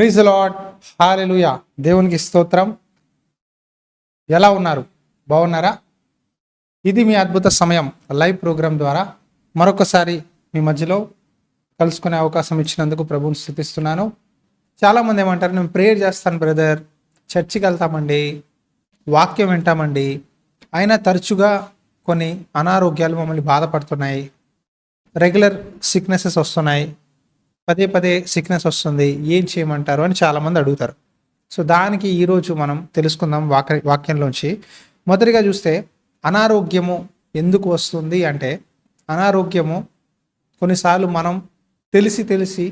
Praise the lord. హల్లెలూయా. దేవునికి స్తోత్రం. ఎలా ఉన్నారు? బాగున్నారా? ఇది మీ అద్భుత సమయం లైవ్ ప్రోగ్రాం ద్వారా మరొకసారి మీ మధ్యలో కలుసుకునే అవకాశం ఇచ్చినందుకు ప్రభువుని స్తుతిస్తున్నాను. చాలామంది ఏమంటారు, నేను ప్రేయర్ చేస్తాను బ్రదర్, చర్చికి వెళ్తామండి, వాక్యం వింటామండి, అయినా తరచుగా కొన్ని అనారోగ్యాలు మమ్మల్ని బాధపడుతున్నాయి, రెగ్యులర్ సిక్నెసెస్ వస్తున్నాయి, పదే పదే సిక్నెస్ వస్తుంది, ఏం చేయమంటారు అని చాలామంది అడుగుతారు. సో దానికి ఈరోజు మనం తెలుసుకుందాం వాక్యంలోంచి. మొదటిగా చూస్తే అనారోగ్యము ఎందుకు వస్తుంది అంటే, అనారోగ్యము కొన్నిసార్లు మనం తెలిసి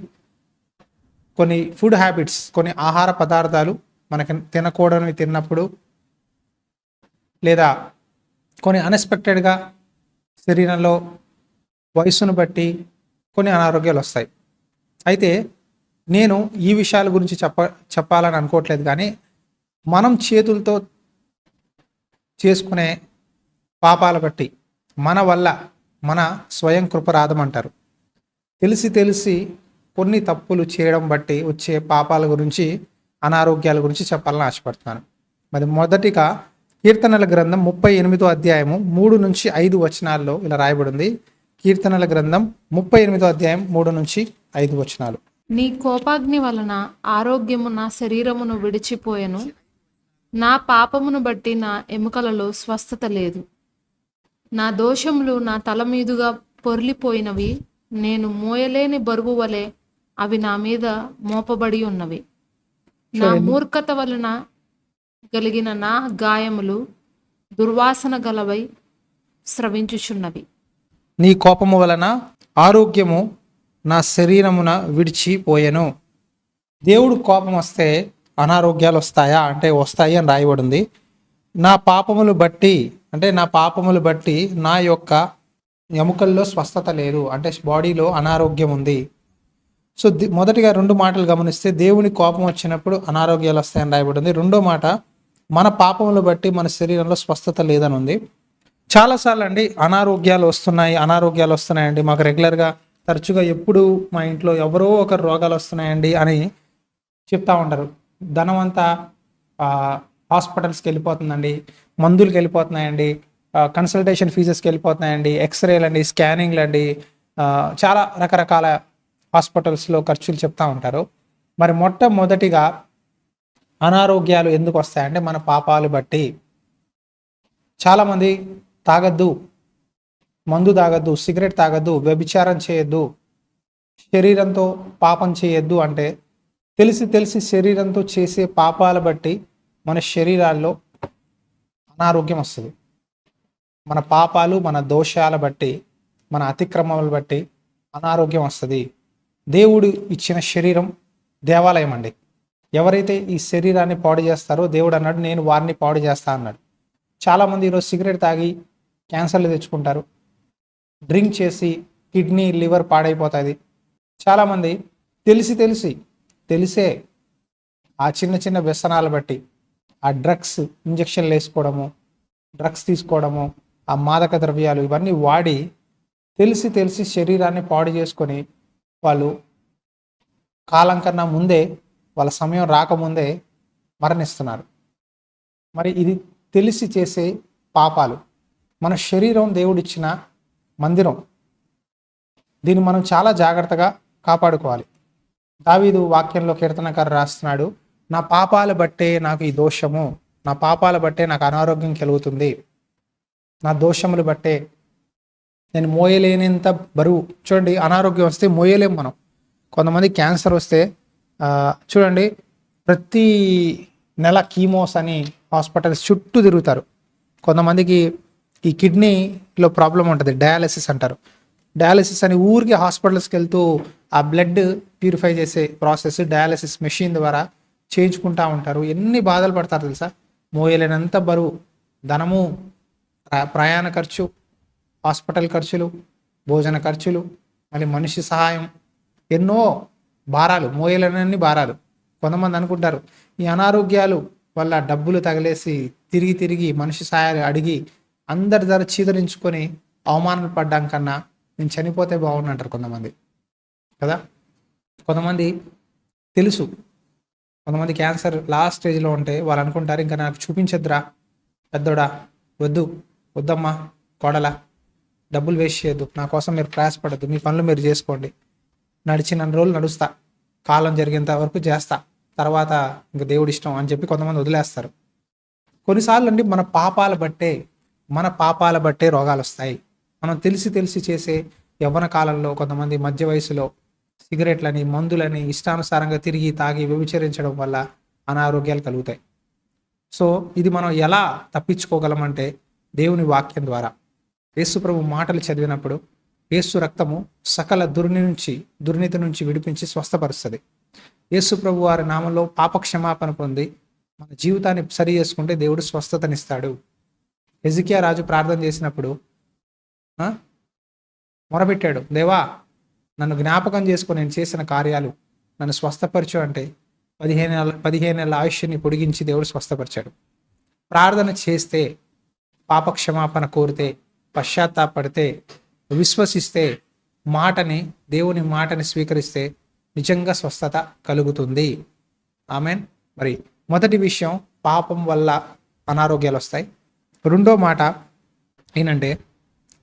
కొన్ని ఫుడ్ హ్యాబిట్స్, కొన్ని ఆహార పదార్థాలు మనకి తినకూడనివి తిన్నప్పుడు, లేదా కొన్ని అన్ఎక్స్పెక్టెడ్గా శరీరంలో వయసును బట్టి కొన్ని అనారోగ్యాలు వస్తాయి. అయితే నేను ఈ విషయాల గురించి చెప్పాలని అనుకోవట్లేదు, కానీ మనం చేతులతో చేసుకునే పాపాల బట్టి మన వల్ల మన స్వయం కృపరాధం అంటారు. తెలిసి కొన్ని తప్పులు చేయడం బట్టి వచ్చే పాపాల గురించి, అనారోగ్యాల గురించి చెప్పాలని ఆశపడుతున్నాను. మరి మొదటిగా కీర్తనల గ్రంథం 38వ అధ్యాయము 3-5 వచనాల్లో ఇలా రాయబడింది. కీర్తనల గ్రంథం 38వ అధ్యాయం 3-5 వచనాలు. నీ కోపాగ్ని వలన ఆరోగ్యము నా శరీరమును విడిచిపోయెను, నా పాపమును బట్టి నా ఎముకలలో స్వస్థత లేదు. నా దోషములు నా తల మీదుగా పొర్లిపోయినవి, నేను మోయలేని బరువు వలె అవి నా మీద మోపబడి ఉన్నవి. నా మూర్ఖత వలన కలిగిన నా గాయములు దుర్వాసన గలవై స్రవించుచున్నవి. నీ కోపము వలన ఆరోగ్యము నా శరీరమున విడిచిపోయెను. దేవుడు కోపం వస్తే అనారోగ్యాలు వస్తాయా అంటే వస్తాయి అని రాయబడింది. నా పాపములు బట్టి అంటే నా పాపములు బట్టి నా యొక్క ఎముకల్లో స్వస్థత లేదు అంటే బాడీలో అనారోగ్యం ఉంది. సో మొదటిగా 2 మాటలు గమనిస్తే, దేవుని కోపం వచ్చినప్పుడు అనారోగ్యాలు వస్తాయని రాయబడింది. రెండో మాట, మన పాపములు బట్టి మన శరీరంలో స్వస్థత లేదని ఉంది. చాలాసార్లు అండి అనారోగ్యాలు వస్తున్నాయండి మాకు రెగ్యులర్గా, తరచుగా ఎప్పుడు మా ఇంట్లో ఎవరో ఒకరు రోగాలు వస్తున్నాయండి అని చెప్తా ఉంటారు. ధనం అంతా హాస్పిటల్స్కి వెళ్ళిపోతుందండి, మందులకి వెళ్ళిపోతున్నాయండి, కన్సల్టేషన్ ఫీజెస్కి వెళ్ళిపోతున్నాయండి, ఎక్స్రేలు అండి, స్కానింగ్లు అండి, చాలా రకరకాల హాస్పిటల్స్లో ఖర్చులు చెప్తా ఉంటారు. మరి మొట్టమొదటిగా అనారోగ్యాలు ఎందుకు వస్తాయంటే మన పాపాలు బట్టి. చాలామంది తాగద్దు, మందు తాగద్దు, సిగరెట్ తాగద్దు, వ్యభిచారం చేయొద్దు, శరీరంతో పాపం చేయొద్దు అంటే తెలిసి శరీరంతో చేసే పాపాల బట్టి మన శరీరాల్లో అనారోగ్యం వస్తుంది. మన పాపాలు, మన దోషాల బట్టి, మన అతిక్రమాలను బట్టి అనారోగ్యం వస్తుంది. దేవుడు ఇచ్చిన శరీరం దేవాలయం అండి. ఎవరైతే ఈ శరీరాన్ని పాడు చేస్తారో దేవుడు అన్నాడు, నేను వారిని పాడు చేస్తా అన్నాడు. చాలామంది ఈరోజు సిగరెట్ తాగి క్యాన్సర్లు తెచ్చుకుంటారు, డ్రింక్ చేసి కిడ్నీ, లివర్ పాడైపోతుంది. చాలామంది తెలిసే ఆ చిన్న వ్యసనాలు బట్టి, ఆ డ్రగ్స్ ఇంజక్షన్లు వేసుకోవడము, డ్రగ్స్ తీసుకోవడము, ఆ మాదక ద్రవ్యాలు ఇవన్నీ వాడి తెలిసి శరీరాన్ని పాడు చేసుకొని వాళ్ళు కాలం కన్నా ముందే, వాళ్ళ సమయం రాకముందే మరణిస్తున్నారు. మరి ఇది తెలిసి చేసే పాపాలు. మన శరీరం దేవుడిచ్చిన మందిరం, దీన్ని మనం చాలా జాగ్రత్తగా కాపాడుకోవాలి. దావీదు వాక్యంలో కీర్తనకారు రాస్తున్నాడు, నా పాపాల బట్టే నాకు ఈ దోషము, నా పాపాల బట్టే నాకు అనారోగ్యం కలుగుతుంది, నా దోషములు బట్టే నేను మోయలేనంత బరువు. చూడండి, అనారోగ్యం వస్తే మోయలేం మనం. కొంతమంది క్యాన్సర్ వస్తే చూడండి, ప్రతి నెల కీమోస్ అని హాస్పిటల్స్ చుట్టూ తిరుగుతారు. కొంతమందికి ఈ కిడ్నీలో ప్రాబ్లం ఉంటుంది, డయాలసిస్ అంటారు. డయాలసిస్ అని ఊరికి హాస్పిటల్స్కి వెళ్తూ ఆ బ్లడ్ ప్యూరిఫై చేసే ప్రాసెస్ డయాలసిస్ మెషిన్ ద్వారా చేయించుకుంటూ ఉంటారు. ఎన్ని బాధలు పడతారు తెలుసా? మోయలేనంత బరువు, ధనము, ప్రయాణ ఖర్చు, హాస్పిటల్ ఖర్చులు, భోజన ఖర్చులు, మళ్ళీ మనిషి సహాయం, ఎన్నో భారాలు, మోయలేనన్ని భారాలు. కొంతమంది అనుకుంటారు ఈ అనారోగ్యాలు వల్ల డబ్బులు తగిలేసి తిరిగి మనిషి సహాయాలు అడిగి అందరి ధర చీదరించుకొని అవమానాలు పడ్డాం కన్నా నేను చనిపోతే బాగుండు అంటారు కొంతమంది కదా. కొంతమంది తెలుసు కొంతమంది క్యాన్సర్ లాస్ట్ స్టేజ్లో ఉంటే వాళ్ళు అనుకుంటారు, ఇంకా నాకు చూపించద్దురా పెద్దోడా, వద్దమ్మా కోడలా, డబ్బులు వేస్ట్ చేయొద్దు, నా కోసం మీరు ప్రయాసపడద్దు, మీ పనులు మీరు చేసుకోండి, నడిచిన రోజులు నడుస్తా, కాలం జరిగేంత వరకు చేస్తా, తర్వాత ఇంక దేవుడి ఇష్టం అని చెప్పి కొంతమంది వదిలేస్తారు. కొన్నిసార్లు అండి మన పాపాల బట్టే రోగాలు వస్తాయి. మనం తెలిసి చేసే యవ్వన కాలంలో కొంతమంది మధ్య వయసులో సిగరెట్లని, మందులని ఇష్టానుసారంగా తిరిగి తాగి వ్యభిచరించడం వల్ల అనారోగ్యాలు కలుగుతాయి. సో ఇది మనం ఎలా తప్పించుకోగలమంటే దేవుని వాక్యం ద్వారా. యేసు ప్రభు మాటలు చదివినప్పుడు యేసు రక్తము సకల దుర్నీతి నుంచి విడిపించి స్వస్థపరుస్తుంది. యేసు ప్రభు వారి నామంలో పాప క్షమాపణ పొంది మన జీవితాన్ని సరి చేసుకుంటే దేవుడు స్వస్థతనిస్తాడు. హెజికియా రాజు ప్రార్థన చేసినప్పుడు మొరబెట్టాడు, దేవా నన్ను జ్ఞాపకం చేసుకొని నేను చేసిన కార్యాలు నన్ను స్వస్థపరచు అంటే 15 ఏళ్ళ ఆయుష్ని పొడిగించి దేవుడు స్వస్థపరిచాడు. ప్రార్థన చేస్తే, పాప క్షమాపణ కోరితే, పశ్చాత్తాపడితే, విశ్వసిస్తే, దేవుని మాటని స్వీకరిస్తే నిజంగా స్వస్థత కలుగుతుంది. ఆమెన్. మరి మొదటి విషయం, పాపం వల్ల అనారోగ్యాలు వస్తాయి. రెండో మాట ఏంటంటే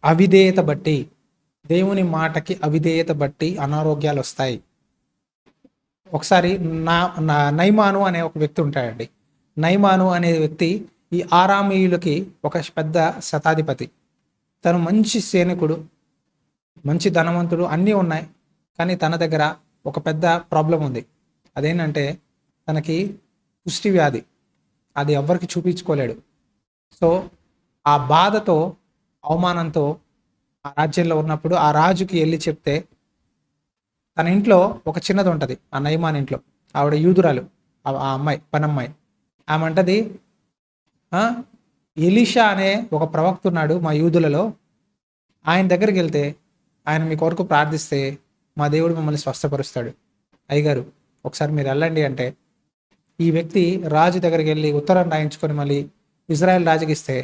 అవిధేయత బట్టి, దేవుని మాటకి అవిధేయత బట్టి అనారోగ్యాలు వస్తాయి. ఒకసారి నైమాను అనే ఒక వ్యక్తి ఉంటాడండి. నైమాను అనే వ్యక్తి ఈ ఆరామీయులకి ఒక పెద్ద శతాధిపతి. తను మంచి సైనికుడు, మంచి ధనవంతుడు, అన్నీ ఉన్నాయి. కానీ తన దగ్గర ఒక పెద్ద ప్రాబ్లం ఉంది. అదేంటంటే తనకి కుష్టి వ్యాధి. అది ఎవ్వరికి చూపించుకోలేడు. సో ఆ బాధతో, అవమానంతో ఆ రాజ్యంలో ఉన్నప్పుడు ఆ రాజుకి వెళ్ళి చెప్తే, తన ఇంట్లో ఒక చిన్నది ఉంటుంది, ఆ నయమాన్ ఇంట్లో. ఆవిడ యూదురాలు, ఆ అమ్మాయి, పనమ్మాయి. ఆమె అంటది, ఎలీషా అనే ఒక ప్రవక్త ఉన్నాడు మా యూదులలో, ఆయన దగ్గరికి వెళ్తే ఆయన మీ కొరకు ప్రార్థిస్తే మా దేవుడు మిమ్మల్ని స్వస్థపరుస్తాడు. అయ్యగారు ఒకసారి మీరు వెళ్ళండి అంటే, ఈ వ్యక్తి రాజు దగ్గరికి వెళ్ళి ఉత్తరం రాయించుకొని మళ్ళీ ఇజ్రాయెల్ రాజుకి ఇస్తే,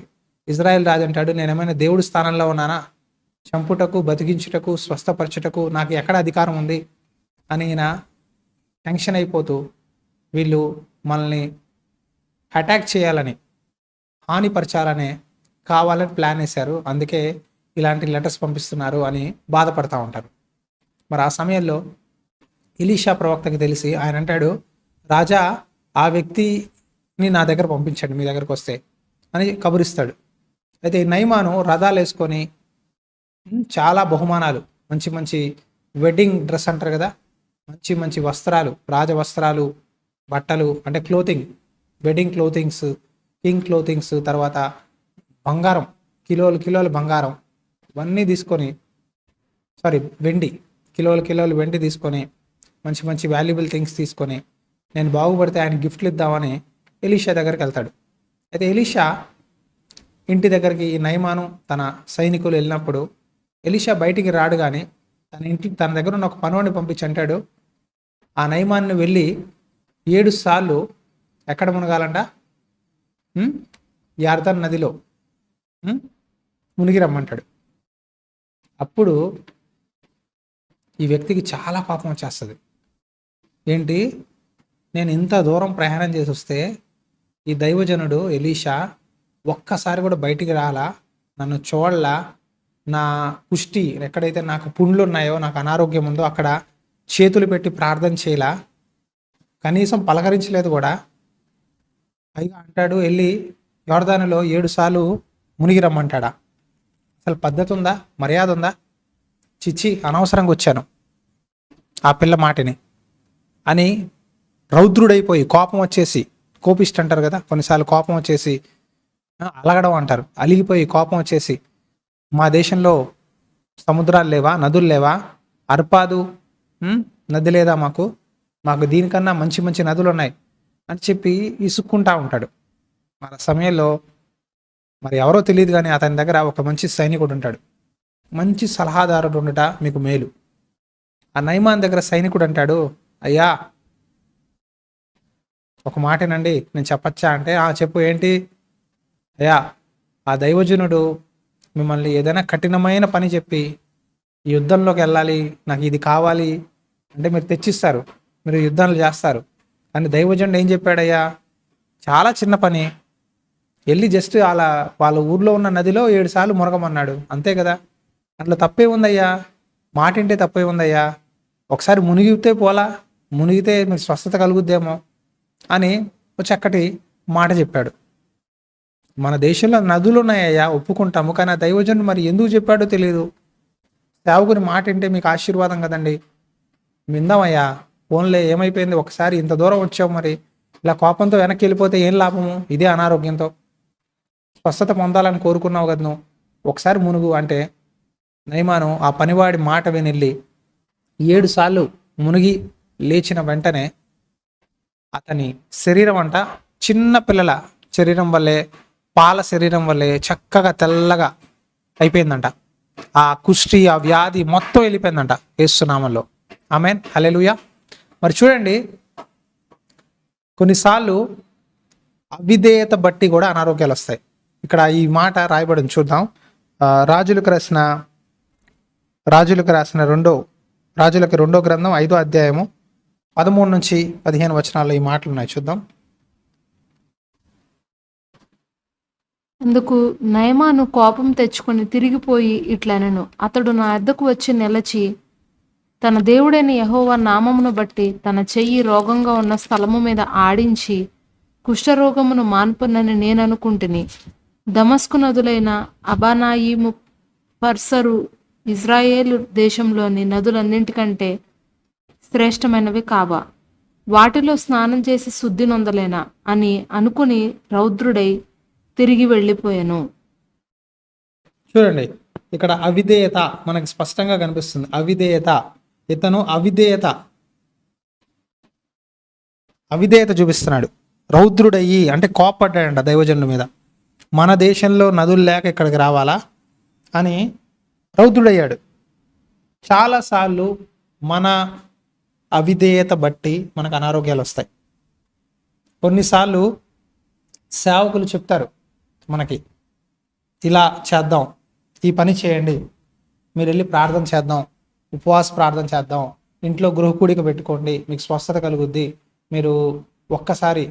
ఇజ్రాయెల్ రాజు అంటాడు, నేనేమైనా దేవుడి స్థానంలో ఉన్నానా? చంపుటకు, బతికించుటకు, స్వస్థపరచుటకు నాకు ఎక్కడ అధికారం ఉంది అని ఈయన టెన్షన్ అయిపోతూ, వీళ్ళు మనల్ని అటాక్ చేయాలని, హానిపరచాలని కావాలని ప్లాన్ వేశారు, అందుకే ఇలాంటి లెటర్స్ పంపిస్తున్నారు అని బాధపడతా ఉంటారు. మరి ఆ సమయంలో ఎలీషా ప్రవక్తకి తెలిసి ఆయన అంటాడు, రాజా ఆ వ్యక్తిని నా దగ్గర పంపించండి, మీ దగ్గరకు వస్తే అని కబురిస్తాడు. అయితే నయమాను రథాలు వేసుకొని చాలా బహుమానాలు, మంచి మంచి వెడ్డింగ్ డ్రెస్ అంటారు కదా, మంచి మంచి వస్త్రాలు, రాజవస్త్రాలు, బట్టలు అంటే clothing, wedding clothings, king clothings, తర్వాత బంగారం, కిలోలు బంగారం ఇవన్నీ తీసుకొని, వెండి, కిలోలు వెండి తీసుకొని, మంచి మంచి వాల్యుబుల్ థింగ్స్ తీసుకొని, నేను బాగుపడితే ఆయన గిఫ్ట్లు ఇద్దామని ఎలీషా దగ్గరికి వెళ్తాడు. అయితే ఎలీషా ఇంటి దగ్గరికి ఈ నయమాను తన సైనికులు వెళ్ళినప్పుడు ఎలీషా బయటికి రాడు. కానీ తన దగ్గర ఉన్న ఒక పనువాడిని పంపించి అంటాడు, ఆ నయమాన్ని వెళ్ళి 7 సార్లు ఎక్కడ మునగాలంట? యార్దాన్ నదిలో మునిగి రమ్మంటాడు. అప్పుడు ఈ వ్యక్తికి చాలా కోపం వచ్చేస్తుంది. ఏంటి, నేను ఇంత దూరం ప్రయాణం చేసి వస్తే ఈ దైవజనుడు ఎలీషా ఒక్కసారి కూడా బయటికి రాలా, నన్ను చూడలా, నా కుష్టి ఎక్కడైతే నాకు పుండ్లు ఉన్నాయో, నాకు అనారోగ్యం ఉందో అక్కడ చేతులు పెట్టి ప్రార్థన చేయలా, కనీసం పలకరించలేదు కూడా. పైగా అంటాడు, వెళ్ళి యోర్దానులో 7 సార్లు మునిగి రమ్మంటాడా? అసలు పద్ధతి ఉందా? మర్యాద ఉందా? చిచ్చి, అనవసరంగా వచ్చాను ఆ పిల్ల మాటని అని రౌద్రుడైపోయి, కోపం వచ్చేసి, కోపిస్ట్ అంటారు కదా, కొన్నిసార్లు కోపం వచ్చేసి అలగడం అంటారు, అలిగిపోయి కోపం వచ్చేసి, మా దేశంలో సముద్రాలు లేవా, నదులు లేవా, అర్పాదు నది లేదా, మాకు దీనికన్నా మంచి మంచి నదులు ఉన్నాయి అని చెప్పి ఇసుక్కుంటా ఉంటాడు. మరి సమయంలో మరి ఎవరో తెలియదు కానీ అతని దగ్గర ఒక మంచి సైనికుడు ఉంటాడు. మంచి సలహాదారుడు ఉండట మీకు మేలు. ఆ నయమాన్ దగ్గర సైనికుడు అంటాడు, అయ్యా ఒక మాటేనండి, నేను చెప్పచ్చా అంటే, చెప్పు, ఏంటి? అయ్యా, ఆ దైవజనుడు మిమ్మల్ని ఏదైనా కఠినమైన పని చెప్పి యుద్ధంలోకి వెళ్ళాలి, నాకు ఇది కావాలి అంటే మీరు తెచ్చిస్తారు, మీరు యుద్ధాలు చేస్తారు. కానీ దైవజనుడు ఏం చెప్పాడయ్యా, చాలా చిన్న పని, వెళ్ళి జస్ట్ వాళ్ళ ఊర్లో ఉన్న నదిలో 7 సార్లు మునగమన్నాడు, అంతే కదా. అట్లా తప్పే ఉందయ్యా, మాట వింటే తప్పే ఉందయ్యా, ఒకసారి మునిగితే పోలా, మునిగితే మీకు స్వస్థత కలుగుద్దేమో అని ఒక చక్కటి మాట చెప్పాడు. మన దేశంలో నదులు ఉన్నాయ్యా, ఒప్పుకుంటాము, కానీ ఆ దైవజనుడు మరి ఎందుకు చెప్పాడో తెలియదు. సేవకుని మాట వింటే మీకు ఆశీర్వాదం కదండి, విందామయ్యా, ఫోన్లే ఏమైపోయింది, ఒకసారి ఇంత దూరం వచ్చావు, మరి ఇలా కోపంతో వెనక్కి వెళ్ళిపోతే ఏం లాభము, ఇదే అనారోగ్యంతో. స్వస్థత పొందాలని కోరుకున్నావు కదా నువ్వు, ఒకసారి మునుగు అంటే నయమాను ఆ పనివాడి మాట వినెళ్ళి 7 సార్లు మునిగి లేచిన వెంటనే అతని శరీరం అంట చిన్న పిల్లల శరీరం వల్లే, పాల శరీరం వల్లే చక్కగా తెల్లగా అయిపోయిందంట. ఆ కుష్టి, ఆ వ్యాధి మొత్తం వెళ్ళిపోయిందంట యేసు నామములో. ఆమేన్, హల్లెలూయా. మరి చూడండి, కొన్నిసార్లు అవిధేయత బట్టి కూడా అనారోగ్యాలు వస్తాయి. ఇక్కడ ఈ మాట రాయబడింది చూద్దాం. రాజులకు రాసిన రెండో గ్రంథం 5వ అధ్యాయము 13 నుంచి 15 వచనాల్లో ఈ మాటలు ఉన్నాయి, చూద్దాం. అందుకు నయమాను కోపం తెచ్చుకొని తిరిగిపోయి ఇట్లనెను, అతడు నా వద్దకు వచ్చి నిలచి తన దేవుడైన యెహోవా నామమును బట్టి తన చెయ్యి రోగంగా ఉన్న స్థలము మీద ఆడించి కుష్ఠరోగమును మాన్పునని నేను అనుకుంటుని. దమస్కు నదులైన అబానాయిము, పర్సరు, ఇజ్రాయేలు దేశంలోని నదులన్నింటికంటే శ్రేష్టమైనవి కావా? వాటిలో స్నానం చేసి శుద్ధి నొందలేనా అని అనుకుని రౌద్రుడై తిరిగి వెళ్ళిపోయాను. చూడండి, ఇక్కడ అవిధేయత మనకి స్పష్టంగా కనిపిస్తుంది. ఇతను అవిధేయత చూపిస్తున్నాడు. రౌద్రుడయ్యి అంటే కోపడ్డాడంట దైవజనుల మీద. మన దేశంలో నదులు లేక ఇక్కడికి రావాలా అని రౌద్రుడయ్యాడు. చాలాసార్లు మన అవిధేయత బట్టి మనకు అనారోగ్యాలు వస్తాయి. కొన్నిసార్లు సేవకులు చెప్తారు మనకి, ఇలా చేద్దాం, ఈ పని చేయండి, మీరు వెళ్ళి ప్రార్థన చేద్దాం, ఉపవాస ప్రార్థన చేద్దాం, ఇంట్లో గృహకూడిక పెట్టుకోండి, మీకు స్వస్థత కలుగుద్ది, మీరు ఒక్కసారి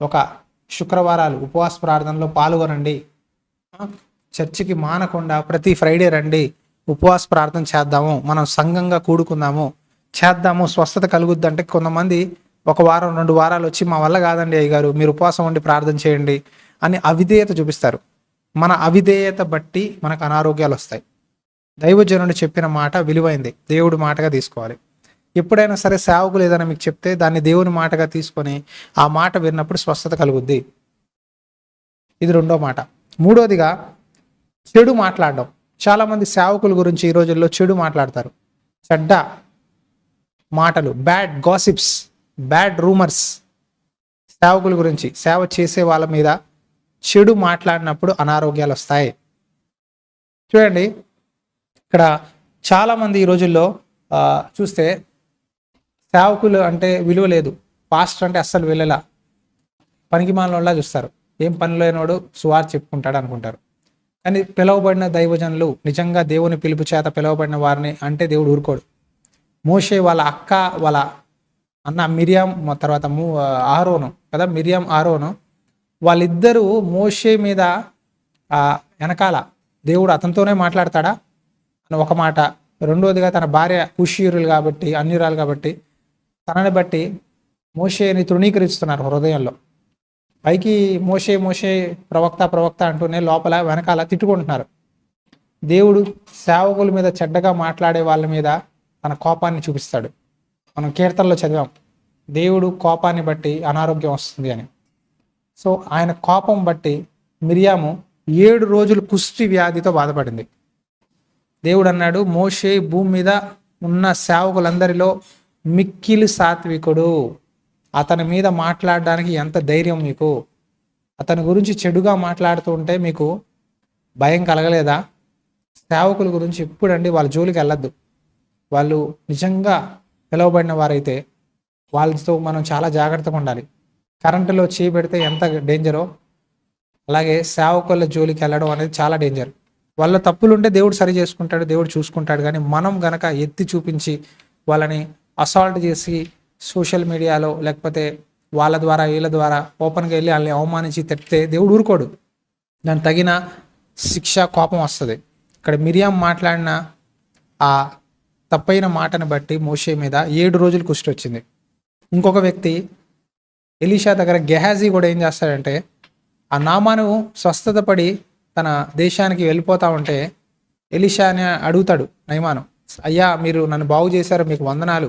ఒక శుక్రవారాలు ఉపవాస ప్రార్థనలో పాల్గొనండి, చర్చికి మానకుండా ప్రతి ఫ్రైడే రండి, ఉపవాస ప్రార్థన చేద్దాము, మనం సంఘంగా కూడుకుందాము, చేద్దాము, స్వస్థత కలుగుద్ది అంటే కొంతమంది 1 వారం 2 వారాలు వచ్చి మా వల్ల కాదండి అయ్యగారు, మీరు ఉపవాసం ఉండి ప్రార్థన చేయండి అని అవిధేయత చూపిస్తారు. మన అవిధేయత బట్టి మనకు అనారోగ్యాలు వస్తాయి. దైవజనుడు చెప్పిన మాట విలువైంది, దేవుడి మాటగా తీసుకోవాలి. ఎప్పుడైనా సరే సేవకులు ఏదైనా మీకు చెప్తే దాన్ని దేవుని మాటగా తీసుకొని ఆ మాట విన్నప్పుడు స్వస్థత కలుగుద్ది. ఇది 2వ మాట. 3వదిగా చెడు మాట్లాడడం. చాలామంది సేవకుల గురించి ఈ రోజుల్లో చెడు మాట్లాడతారు. చెడ్డ మాటలు, బ్యాడ్ గాసిప్స్, బ్యాడ్ రూమర్స్, సేవకుల గురించి, సేవ చేసే వాళ్ళ మీద చెడు మాట్లాడినప్పుడు అనారోగ్యాలు వస్తాయి. చూడండి, ఇక్కడ చాలామంది ఈ రోజుల్లో చూస్తే సేవకులు అంటే విలువ లేదు, పాస్టర్ అంటే అస్సలు వెళ్ళలా, పనికి మాలినోళ్ళ చూస్తారు, ఏం పని లేనోడు సువార్త చెప్పుకుంటాడు అనుకుంటారు. కానీ పిలువబడిన దైవజనులు, నిజంగా దేవుని పిలుపు చేత పిలువబడిన వారిని అంటే దేవుడు ఊరుకోడు. మోషే వాళ్ళ అక్క, వాళ్ళ అన్న మిరియాం, తర్వాత ఆరోను కదా, మిరియాం ఆరోను, వాళ్ళిద్దరూ మోషే మీద వెనకాల దేవుడు అతనితోనే మాట్లాడతాడా అని ఒక మాట. 2వదిగా తన భార్య కుషీయురులు కాబట్టి, అన్యురాలు కాబట్టి తనని బట్టి మోషేని తృణీకరిస్తున్నారు హృదయంలో. పైకి మోషే ప్రవక్త అంటూనే లోపల వెనకాల తిట్టుకుంటున్నారు. దేవుడు సేవకుల మీద చెడ్డగా మాట్లాడే వాళ్ళ మీద తన కోపాన్ని చూపిస్తాడు. మనం కీర్తనలో చదివాం, దేవుడు కోపాన్ని బట్టి అనారోగ్యం వస్తుంది అని. సో ఆయన కోపం బట్టి మిరియాము 7 రోజులు కుష్టి వ్యాధితో బాధపడింది. దేవుడు అన్నాడు, మోషే భూమి మీద ఉన్న సేవకులందరిలో మిక్కిలి సాత్వికుడు, అతని మీద మాట్లాడడానికి ఎంత ధైర్యం మీకు, అతని గురించి చెడుగా మాట్లాడుతూ ఉంటే మీకు భయం కలగలేదా? సేవకుల గురించి ఎప్పుడండి వాళ్ళ జోలికి వెళ్ళొద్దు. వాళ్ళు నిజంగా పిలువబడిన వారైతే వాళ్ళతో మనం చాలా జాగ్రత్తగా ఉండాలి. కరెంటులో చేపెడితే ఎంత డేంజరో అలాగే సేవకుల జోలికి వెళ్ళడం అనేది చాలా డేంజర్. వాళ్ళ తప్పులుంటే దేవుడు సరి చేసుకుంటాడు, దేవుడు చూసుకుంటాడు. కానీ మనం గనక ఎత్తి చూపించి వాళ్ళని అసాల్ట్ చేసి సోషల్ మీడియాలో లేకపోతే వాళ్ళ ద్వారా వీళ్ళ ద్వారా ఓపెన్గా వెళ్ళి వాళ్ళని అవమానించి తిడితే దేవుడు ఊరుకోడు. దానికి తగిన శిక్ష, కోపం వస్తుంది. ఇక్కడ మిరియాం మాట్లాడిన ఆ తప్పైన మాటను బట్టి మోషే మీద 7 రోజులు కుష్టి వచ్చింది. ఇంకొక వ్యక్తి ఎలీషా దగ్గర గెహాజీ కూడా ఏం చేస్తాడంటే, ఆ నామాను స్వస్థత పడి తన దేశానికి వెళ్ళిపోతా ఉంటే ఎలీషాని అడుగుతాడు నయమాను, అయ్యా మీరు నన్ను బాగు చేశారు, మీకు వందనాలు,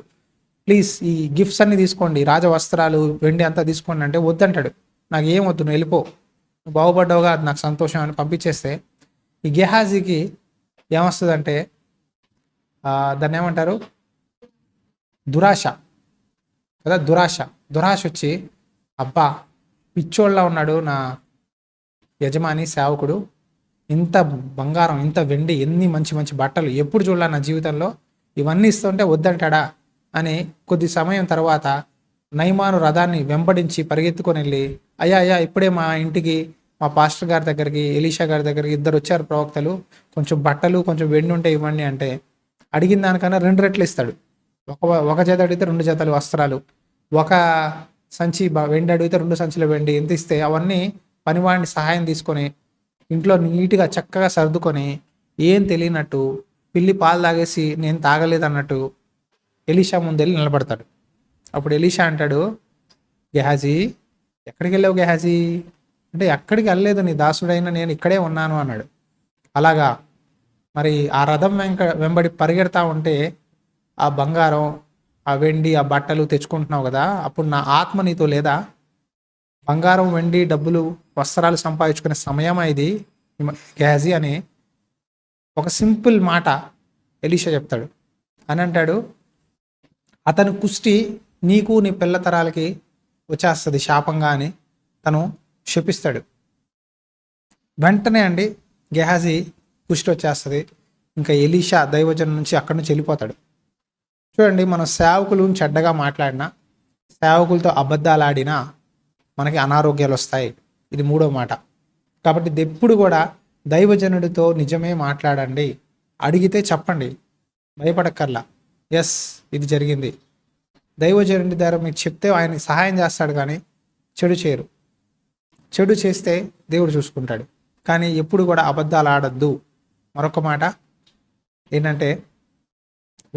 ప్లీజ్ ఈ గిఫ్ట్స్ అన్ని తీసుకోండి, రాజవస్త్రాలు వెండి అంతా తీసుకోండి అంటే వద్దంటాడు. నాకు ఏం వద్దు, నువ్వు వెళ్ళిపో, నువ్వు బాగుపడ్డావుగా, అది నాకు సంతోషం అని పంపించేస్తే ఈ గెహాజీకి ఏమొస్తుందంటే దాన్ని ఏమంటారు, దురాశ కదా, దురాశ వచ్చి అబ్బా పిచ్చోళ్ళ ఉన్నాడు నా యజమాని సేవకుడు, ఇంత బంగారం, ఇంత వెండి, ఎన్ని మంచి మంచి బట్టలు ఎప్పుడు చూడాలి నా జీవితంలో, ఇవన్నీ ఇస్తుంటే వద్దంటాడా అని కొద్ది సమయం తర్వాత నయమాను రథాన్ని వెంబడించి పరిగెత్తుకొని వెళ్ళి, అయ్యా ఇప్పుడే మా ఇంటికి మా పాస్టర్ గారి దగ్గరికి, ఎలీషా గారి దగ్గరికి 2 వచ్చారు ప్రవక్తలు, కొంచెం బట్టలు కొంచెం వెండి ఉంటే ఇవ్వండి అంటే అడిగిన దానికన్నా 2 రెట్లు ఇస్తాడు. ఒక జత అడిగితే 2 జతలు వస్త్రాలు, ఒక సంచి వెండి అడిగితే 2 సంచుల వెండి ఎంత ఇస్తే అవన్నీ పనివాడిని సహాయం తీసుకొని ఇంట్లో నీట్గా చక్కగా సర్దుకొని ఏం తెలియనట్టు పిల్లి పాలు తాగేసి నేను తాగలేదు అన్నట్టు ఎలీషా ముందెళ్ళి నిలబడతాడు. అప్పుడు ఎలీషా అంటాడు, గెహాజీ ఎక్కడికి వెళ్ళావు గెహాజీ అంటే, ఎక్కడికి వెళ్ళలేదు, నీ దాసుడైన నేను ఇక్కడే ఉన్నాను అన్నాడు. అలాగా మరి ఆ రథం వెంబడి పరిగెడతా ఉంటే ఆ బంగారం, ఆ వెండి, ఆ బట్టలు తెచ్చుకుంటున్నావు కదా, అప్పుడు నా ఆత్మ నీతో లేదా? బంగారం, వెండి, డబ్బులు, వస్త్రాలు సంపాదించుకునే సమయమా ఇది గెహాజీ అని ఒక సింపుల్ మాట ఎలీషా చెప్తాడు. అని అంటాడు, అతని కుష్టి నీకు నీ పిల్ల తరాలకి వచ్చేస్తుంది శాపంగా అని తను శపిస్తాడు. వెంటనే అండి గెహాజీ కుష్టి వచ్చేస్తుంది. ఇంకా ఎలీషా దైవజనం నుంచి అక్కడి నుంచి వెళ్ళిపోతాడు. చూడండి, మనం సేవకులు చెడ్డగా మాట్లాడినా, సేవకులతో అబద్ధాలు ఆడినా మనకి అనారోగ్యాలు వస్తాయి. ఇది 3వ మాట. కాబట్టి ఎప్పుడు కూడా దైవజనుడితో నిజమే మాట్లాడండి. అడిగితే చెప్పండి, భయపడక్కర్లా. ఎస్ ఇది జరిగింది. దైవజనుడి ద్వారా మీకు చెప్తే ఆయన సహాయం చేస్తాడు, కానీ చెడు చేయరు. చెడు చేస్తే దేవుడు చూసుకుంటాడు. కానీ ఎప్పుడు కూడా అబద్ధాలు ఆడద్దు. మరొక మాట ఏంటంటే,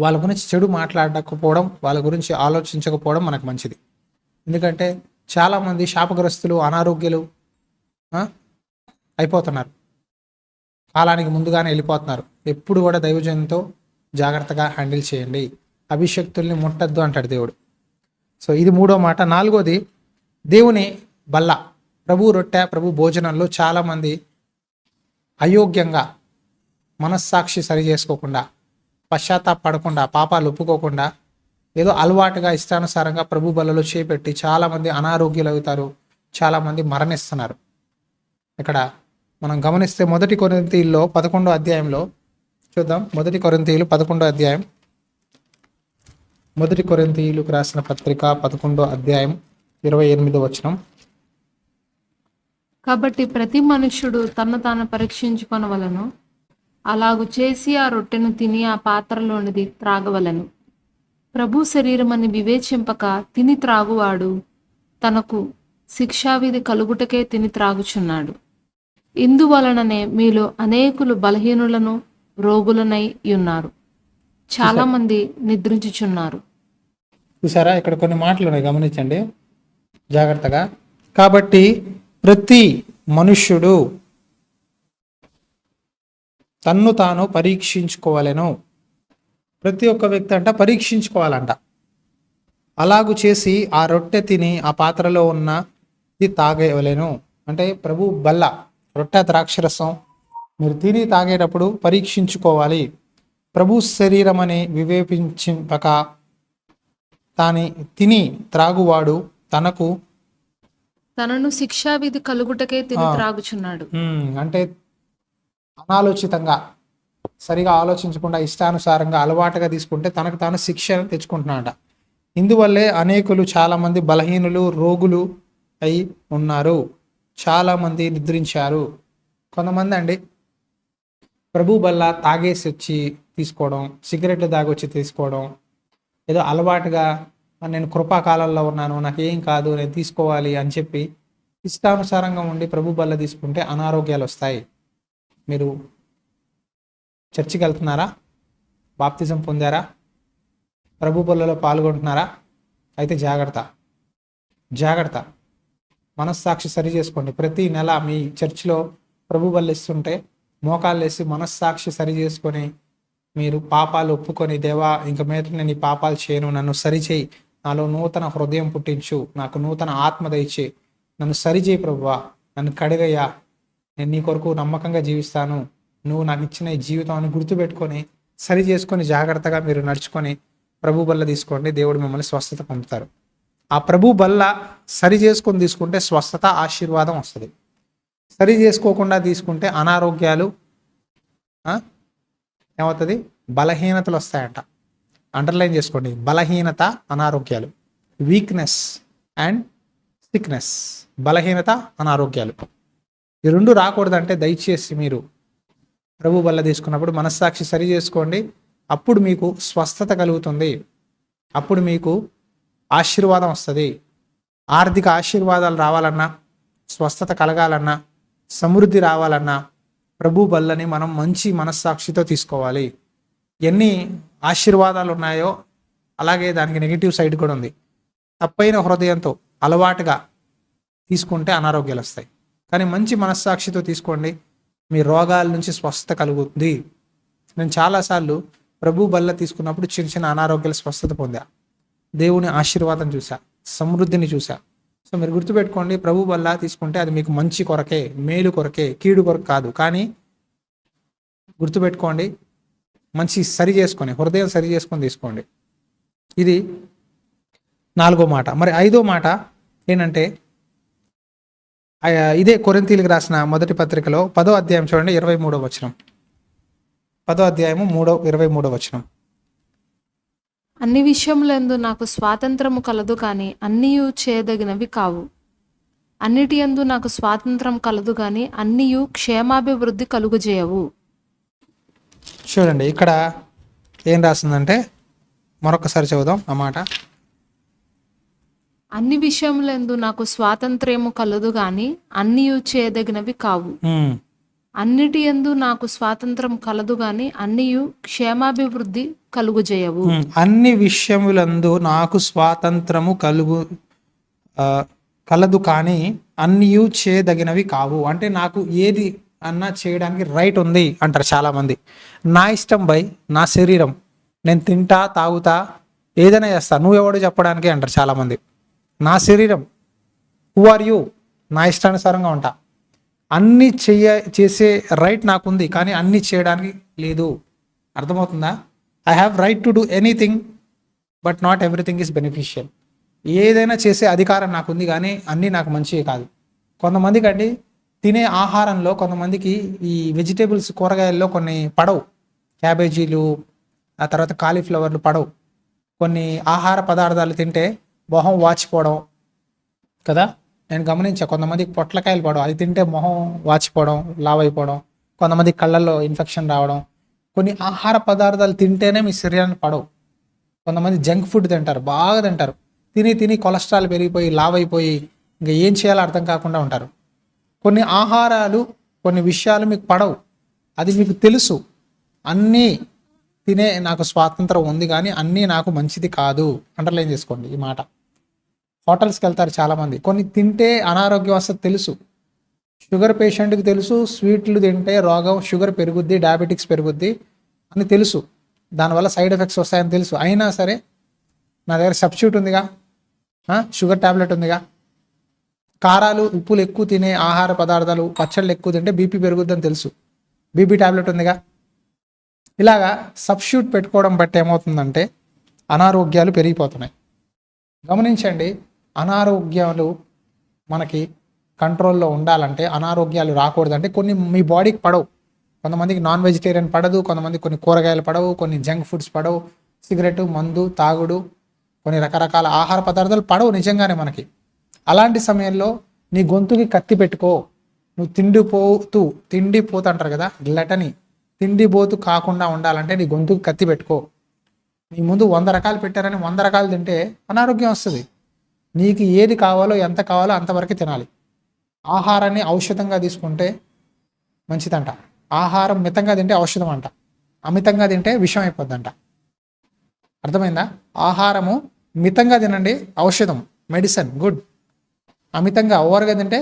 వాళ్ళ గురించి చెడు మాట్లాడకపోవడం, వాళ్ళ గురించి ఆలోచించకపోవడం మనకు మంచిది. ఎందుకంటే చాలామంది శాపగ్రస్తులు, అనారోగ్యాలు అయిపోతున్నారు, కాలానికి ముందుగానే వెళ్ళిపోతున్నారు. ఎప్పుడు కూడా దైవజనంతో జాగ్రత్తగా హ్యాండిల్ చేయండి. అభిషక్తుల్ని ముట్టద్దు అంటాడు దేవుడు. సో ఇది 3వ మాట. 4వది దేవుని బల్ల, ప్రభు రొట్టె, ప్రభు భోజనంలో చాలామంది అయోగ్యంగా, మనస్సాక్షి సరి చేసుకోకుండా, పశ్చాత్తాపడకుండా, పాపాలు ఒప్పుకోకుండా ఏదో అలవాటుగా ఇష్టానుసారంగా ప్రభు బలలో చేపెట్టి చాలామంది అనారోగ్యాలు అవుతారు, చాలామంది మరణిస్తున్నారు. ఇక్కడ మనం గమనిస్తే 1 కొరింథీయుల్లో 11వ అధ్యాయంలో చూద్దాం. 1 కొరింథీయులు 11వ అధ్యాయం, 1 కొరింథీయులకు రాసిన పత్రిక 11వ అధ్యాయం 28వ వచనం. కాబట్టి ప్రతి మనుష్యుడు తను తాను పరీక్షించుకొనవలెను, అలాగు చేసి ఆ రొట్టెను తిని ఆ పాత్రలోనిది త్రాగవలెను. ప్రభు శరీరమని వివేచింపక తిని త్రాగువాడు తనకు శిక్షావిధి కలుగుటకే తిని త్రాగుచున్నాడు. ఇందువలననే మీలో అనేకులు బలహీనులను, రోగులనై ఉన్నారు, చాలా మంది నిద్రించుచున్నారు. చూసారా, ఇక్కడ కొన్ని మాటలు ఉన్నాయి, గమనించండి జాగ్రత్తగా. కాబట్టి ప్రతి మనుష్యుడు తన్ను తాను పరీక్షించుకోవాలను. ప్రతి ఒక్క వ్యక్తి అంట పరీక్షించుకోవాలంట. అలాగు చేసి ఆ రొట్టె తిని ఆ పాత్రలో ఉన్నది తాగేవలేను. అంటే ప్రభు బల్ల, రొట్టె, ద్రాక్షరసం మీరు తిని తాగేటప్పుడు పరీక్షించుకోవాలి. ప్రభు శరీరం అని వివేచింపక తాని తిని త్రాగువాడు తనను శిక్షావిధి కలుగుటకే తిని త్రాగుచున్నాడు. అంటే అనాలోచితంగా, సరిగా ఆలోచించకుండా, ఇష్టానుసారంగా అలవాటుగా తీసుకుంటే తనకు తాను శిక్ష తెచ్చుకుంటున్నాడ. ఇందువల్లే అనేకులు చాలామంది బలహీనులు, రోగులు అయి ఉన్నారు, చాలామంది నిద్రించారు. కొంతమంది అండి ప్రభు బల్ల తాగేసి వచ్చి తీసుకోవడం, సిగరెట్లు తాగొచ్చి తీసుకోవడం, ఏదో అలవాటుగా నేను కృపాకాలంలో ఉన్నాను, నాకేం కాదు, నేను తీసుకోవాలి అని చెప్పి ఇష్టానుసారంగా ఉండి ప్రభు బల్ల తీసుకుంటే అనారోగ్యాలు వస్తాయి. మీరు చర్చికి వెళ్తున్నారా? బాప్తిజం పొందారా? ప్రభు బల్లలో పాల్గొంటున్నారా? అయితే జాగ్రత్త, జాగ్రత్త. మనస్సాక్షి సరి చేసుకోండి. ప్రతి నెల మీ చర్చిలో ప్రభు బల్ల ఇస్తుంటే మోకాళ్ళు వేసి మనస్సాక్షి సరి చేసుకొని మీరు పాపాలు ఒప్పుకొని, దేవా ఇంక మీద నేను ఈ పాపాలు చేయను, నన్ను సరిచేయి, నాలో నూతన హృదయం పుట్టించు, నాకు నూతన ఆత్మ దయచే, నన్ను సరిచేయి ప్రభువా, నన్ను కడిగయ్యా, నేను నీ కొరకు నమ్మకంగా జీవిస్తాను, నువ్వు నాకు ఇచ్చిన ఈ జీవితాన్ని గుర్తుపెట్టుకొని సరి చేసుకొని జాగ్రత్తగా మీరు నడుచుకొని ప్రభు బల్ల తీసుకోండి. దేవుడు మిమ్మల్ని స్వస్థత పొందుతారు. ఆ ప్రభు బల్ల సరి చేసుకొని తీసుకుంటే స్వస్థత, ఆశీర్వాదం వస్తుంది. సరి చేసుకోకుండా తీసుకుంటే అనారోగ్యాలు, ఏమవుతుంది, బలహీనతలు వస్తాయంట. అండర్లైన్ చేసుకోండి, బలహీనత, అనారోగ్యాలు, వీక్నెస్ అండ్ సిక్నెస్. బలహీనత, అనారోగ్యాలు ఈ రెండు రాకూడదంటే దయచేసి మీరు ప్రభు బల్ల తీసుకున్నప్పుడు మనస్సాక్షి సరి చేసుకోండి. అప్పుడు మీకు స్వస్థత కలుగుతుంది, అప్పుడు మీకు ఆశీర్వాదం వస్తుంది. ఆర్థిక ఆశీర్వాదాలు రావాలన్నా, స్వస్థత కలగాలన్నా, సమృద్ధి రావాలన్నా ప్రభు బల్లని మనం మంచి మనస్సాక్షితో తీసుకోవాలి. ఎన్ని ఆశీర్వాదాలు ఉన్నాయో అలాగే దానికి నెగిటివ్ సైడ్ కూడా ఉంది. తప్పైన హృదయంతో అలవాటుగా తీసుకుంటే అనారోగ్యాలు వస్తాయి. కానీ మంచి మనస్సాక్షితో తీసుకోండి, మీ రోగాల నుంచి స్వస్థత కలుగుతుంది. నేను చాలాసార్లు ప్రభు బల్ల తీసుకున్నప్పుడు చిన్న చిన్న అనారోగ్యాల స్వస్థత పొందా, దేవుని ఆశీర్వాదం చూసా, సమృద్ధిని చూసా. సో మీరు గుర్తుపెట్టుకోండి, ప్రభు బల్ల తీసుకుంటే అది మీకు మంచి కొరకే, మేలు కొరకే, కీడు కొరకు కాదు. కానీ గుర్తుపెట్టుకోండి, మంచి సరి చేసుకొని, హృదయం సరి చేసుకొని తీసుకోండి. ఇది 4వ మాట. మరి 5వ మాట ఏంటంటే, ఇదే కొరింథీయులకు రాసిన మొదటి పత్రికలో 10వ అధ్యాయం చూడండి, 23వ వచనం. 10వ అధ్యాయము 23వ వచనం. అన్ని విషయములందు నాకు స్వాతంత్రము కలదు, కానీ అన్నియు చేయదగినవి కావు. అన్నిటి యందు నాకు స్వాతంత్రం కలదు, కానీ అన్నియు క్షేమాభివృద్ధి కలుగజేయవు. చూడండి ఇక్కడ ఏం రాసిందంటే, మరొకసారి చదువుదాం ఆ మాట. అన్ని విషయములందు నాకు స్వాతంత్ర్యము కలదు, కానీ అన్నియు చేయదగినవి కావు. అన్నిటి యందు నాకు స్వాతంత్రం కలదు, కానీ అన్నియు క్షేమాభివృద్ధి కలుగజేయవు. అన్ని విషయములందు నాకు స్వాతంత్రము కలదు, కానీ అన్నియు చేయదగినవి కావు. అంటే నాకు ఏది అన్నా చేయడానికి రైట్ ఉంది అంటారు చాలామంది. నా ఇష్టం బై, నా శరీరం, నేను తింటా, తాగుతా, ఏదైనా చేస్తా, నువ్వెవడు చెప్పడానికి అంటారు చాలామంది. నా శరీరం, హూ ఆర్ యూ, నా ఇష్టానుసారంగా ఉంటా, అన్నీ చేసే రైట్ నాకుంది, కానీ అన్నీ చేయడానికి లేదు. అర్థమవుతుందా? I have right to do anything, but not everything is beneficial. ఏదైనా చేసే అధికారం నాకుంది, కానీ అన్నీ నాకు మంచివి కాదు. కొంతమందికి అండి తినే ఆహారంలో, కొంతమందికి ఈ వెజిటేబుల్స్, కూరగాయల్లో కొన్ని పడవు. క్యాబేజీలు, ఆ తర్వాత కాలీఫ్లవర్లు పడవు. కొన్ని ఆహార పదార్థాలు తింటే మొహం వాచిపోవడం కదా, నేను గమనించా. కొంతమందికి పొట్లకాయలు పడవు, అది తింటే మొహం వాచిపోవడం, లావ్ అయిపోవడం. కొంతమందికి కళ్ళల్లో ఇన్ఫెక్షన్ రావడం. కొన్ని ఆహార పదార్థాలు తింటేనే మీ శరీరాన్ని పడవు. కొంతమంది జంక్ ఫుడ్ తింటారు, బాగా తింటారు, తిని కొలెస్ట్రాల్ పెరిగిపోయి లావ్ అయిపోయి ఇంకా ఏం చేయాలో అర్థం కాకుండా ఉంటారు. కొన్ని ఆహారాలు, కొన్ని విషయాలు మీకు పడవు, అది మీకు తెలుసు. అన్నీ తినే నాకు స్వాతంత్రం ఉంది, కానీ అన్నీ నాకు మంచిది కాదు. అండర్లైన్ చేసుకోండి ఈ మాట. హోటల్స్కి వెళ్తారు చాలామంది, కొన్ని తింటే అనారోగ్యం వస్తుంది తెలుసు. షుగర్ పేషెంట్కి తెలుసు, స్వీట్లు తింటే రోగం, షుగర్ పెరుగుద్ది, డయాబెటిక్స్ పెరుగుద్ది అని తెలుసు, దానివల్ల సైడ్ ఎఫెక్ట్స్ వస్తాయని తెలుసు. అయినా సరే నా దగ్గర సబ్స్టిట్యూట్ ఉందిగా, షుగర్ ట్యాబ్లెట్ ఉందిగా. కారాలు, ఉప్పులు ఎక్కువ తినే ఆహార పదార్థాలు, పచ్చళ్ళు ఎక్కువ తింటే బీపీ పెరుగుద్దని తెలుసు, బీపీ ట్యాబ్లెట్ ఉందిగా. ఇలాగా సబ్స్టిట్యూట్ పెట్టుకోవడం బట్టి ఏమవుతుందంటే అనారోగ్యాలు పెరిగిపోతున్నాయి. గమనించండి, అనారోగ్యాలు మనకి కంట్రోల్లో ఉండాలంటే, అనారోగ్యాలు రాకూడదంటే కొన్ని మీ బాడీకి పడవు. కొంతమందికి నాన్ వెజిటేరియన్ పడదు, కొంతమందికి కొన్ని కూరగాయలు పడవు, కొన్ని జంక్ ఫుడ్స్ పడవు, సిగరెట్, మందు, తాగుడు, కొన్ని రకరకాల ఆహార పదార్థాలు పడవు నిజంగానే మనకి. అలాంటి సమయంలో నీ గొంతుకి కత్తి పెట్టుకో. నువ్వు తిండిపోతూ అంటారు కదా, గ్లటని, తిండిపోతూ కాకుండా ఉండాలంటే నీ గొంతుకి కత్తి పెట్టుకో. నీ ముందు 100 రకాలు పెట్టారని 100 రకాలు తింటే అనారోగ్యం వస్తుంది. నీకు ఏది కావాలో ఎంత కావాలో అంతవరకు తినాలి. ఆహారాన్ని ఔషధంగా తీసుకుంటే మంచిదంట. ఆహారం మితంగా తింటే ఔషధం అంట, అమితంగా తింటే విషం అయిపోద్దంట. అర్థమైందా? ఆహారము మితంగా తినండి, ఔషధం, మెడిసిన్, గుడ్. అమితంగా ఓవర్గా తింటే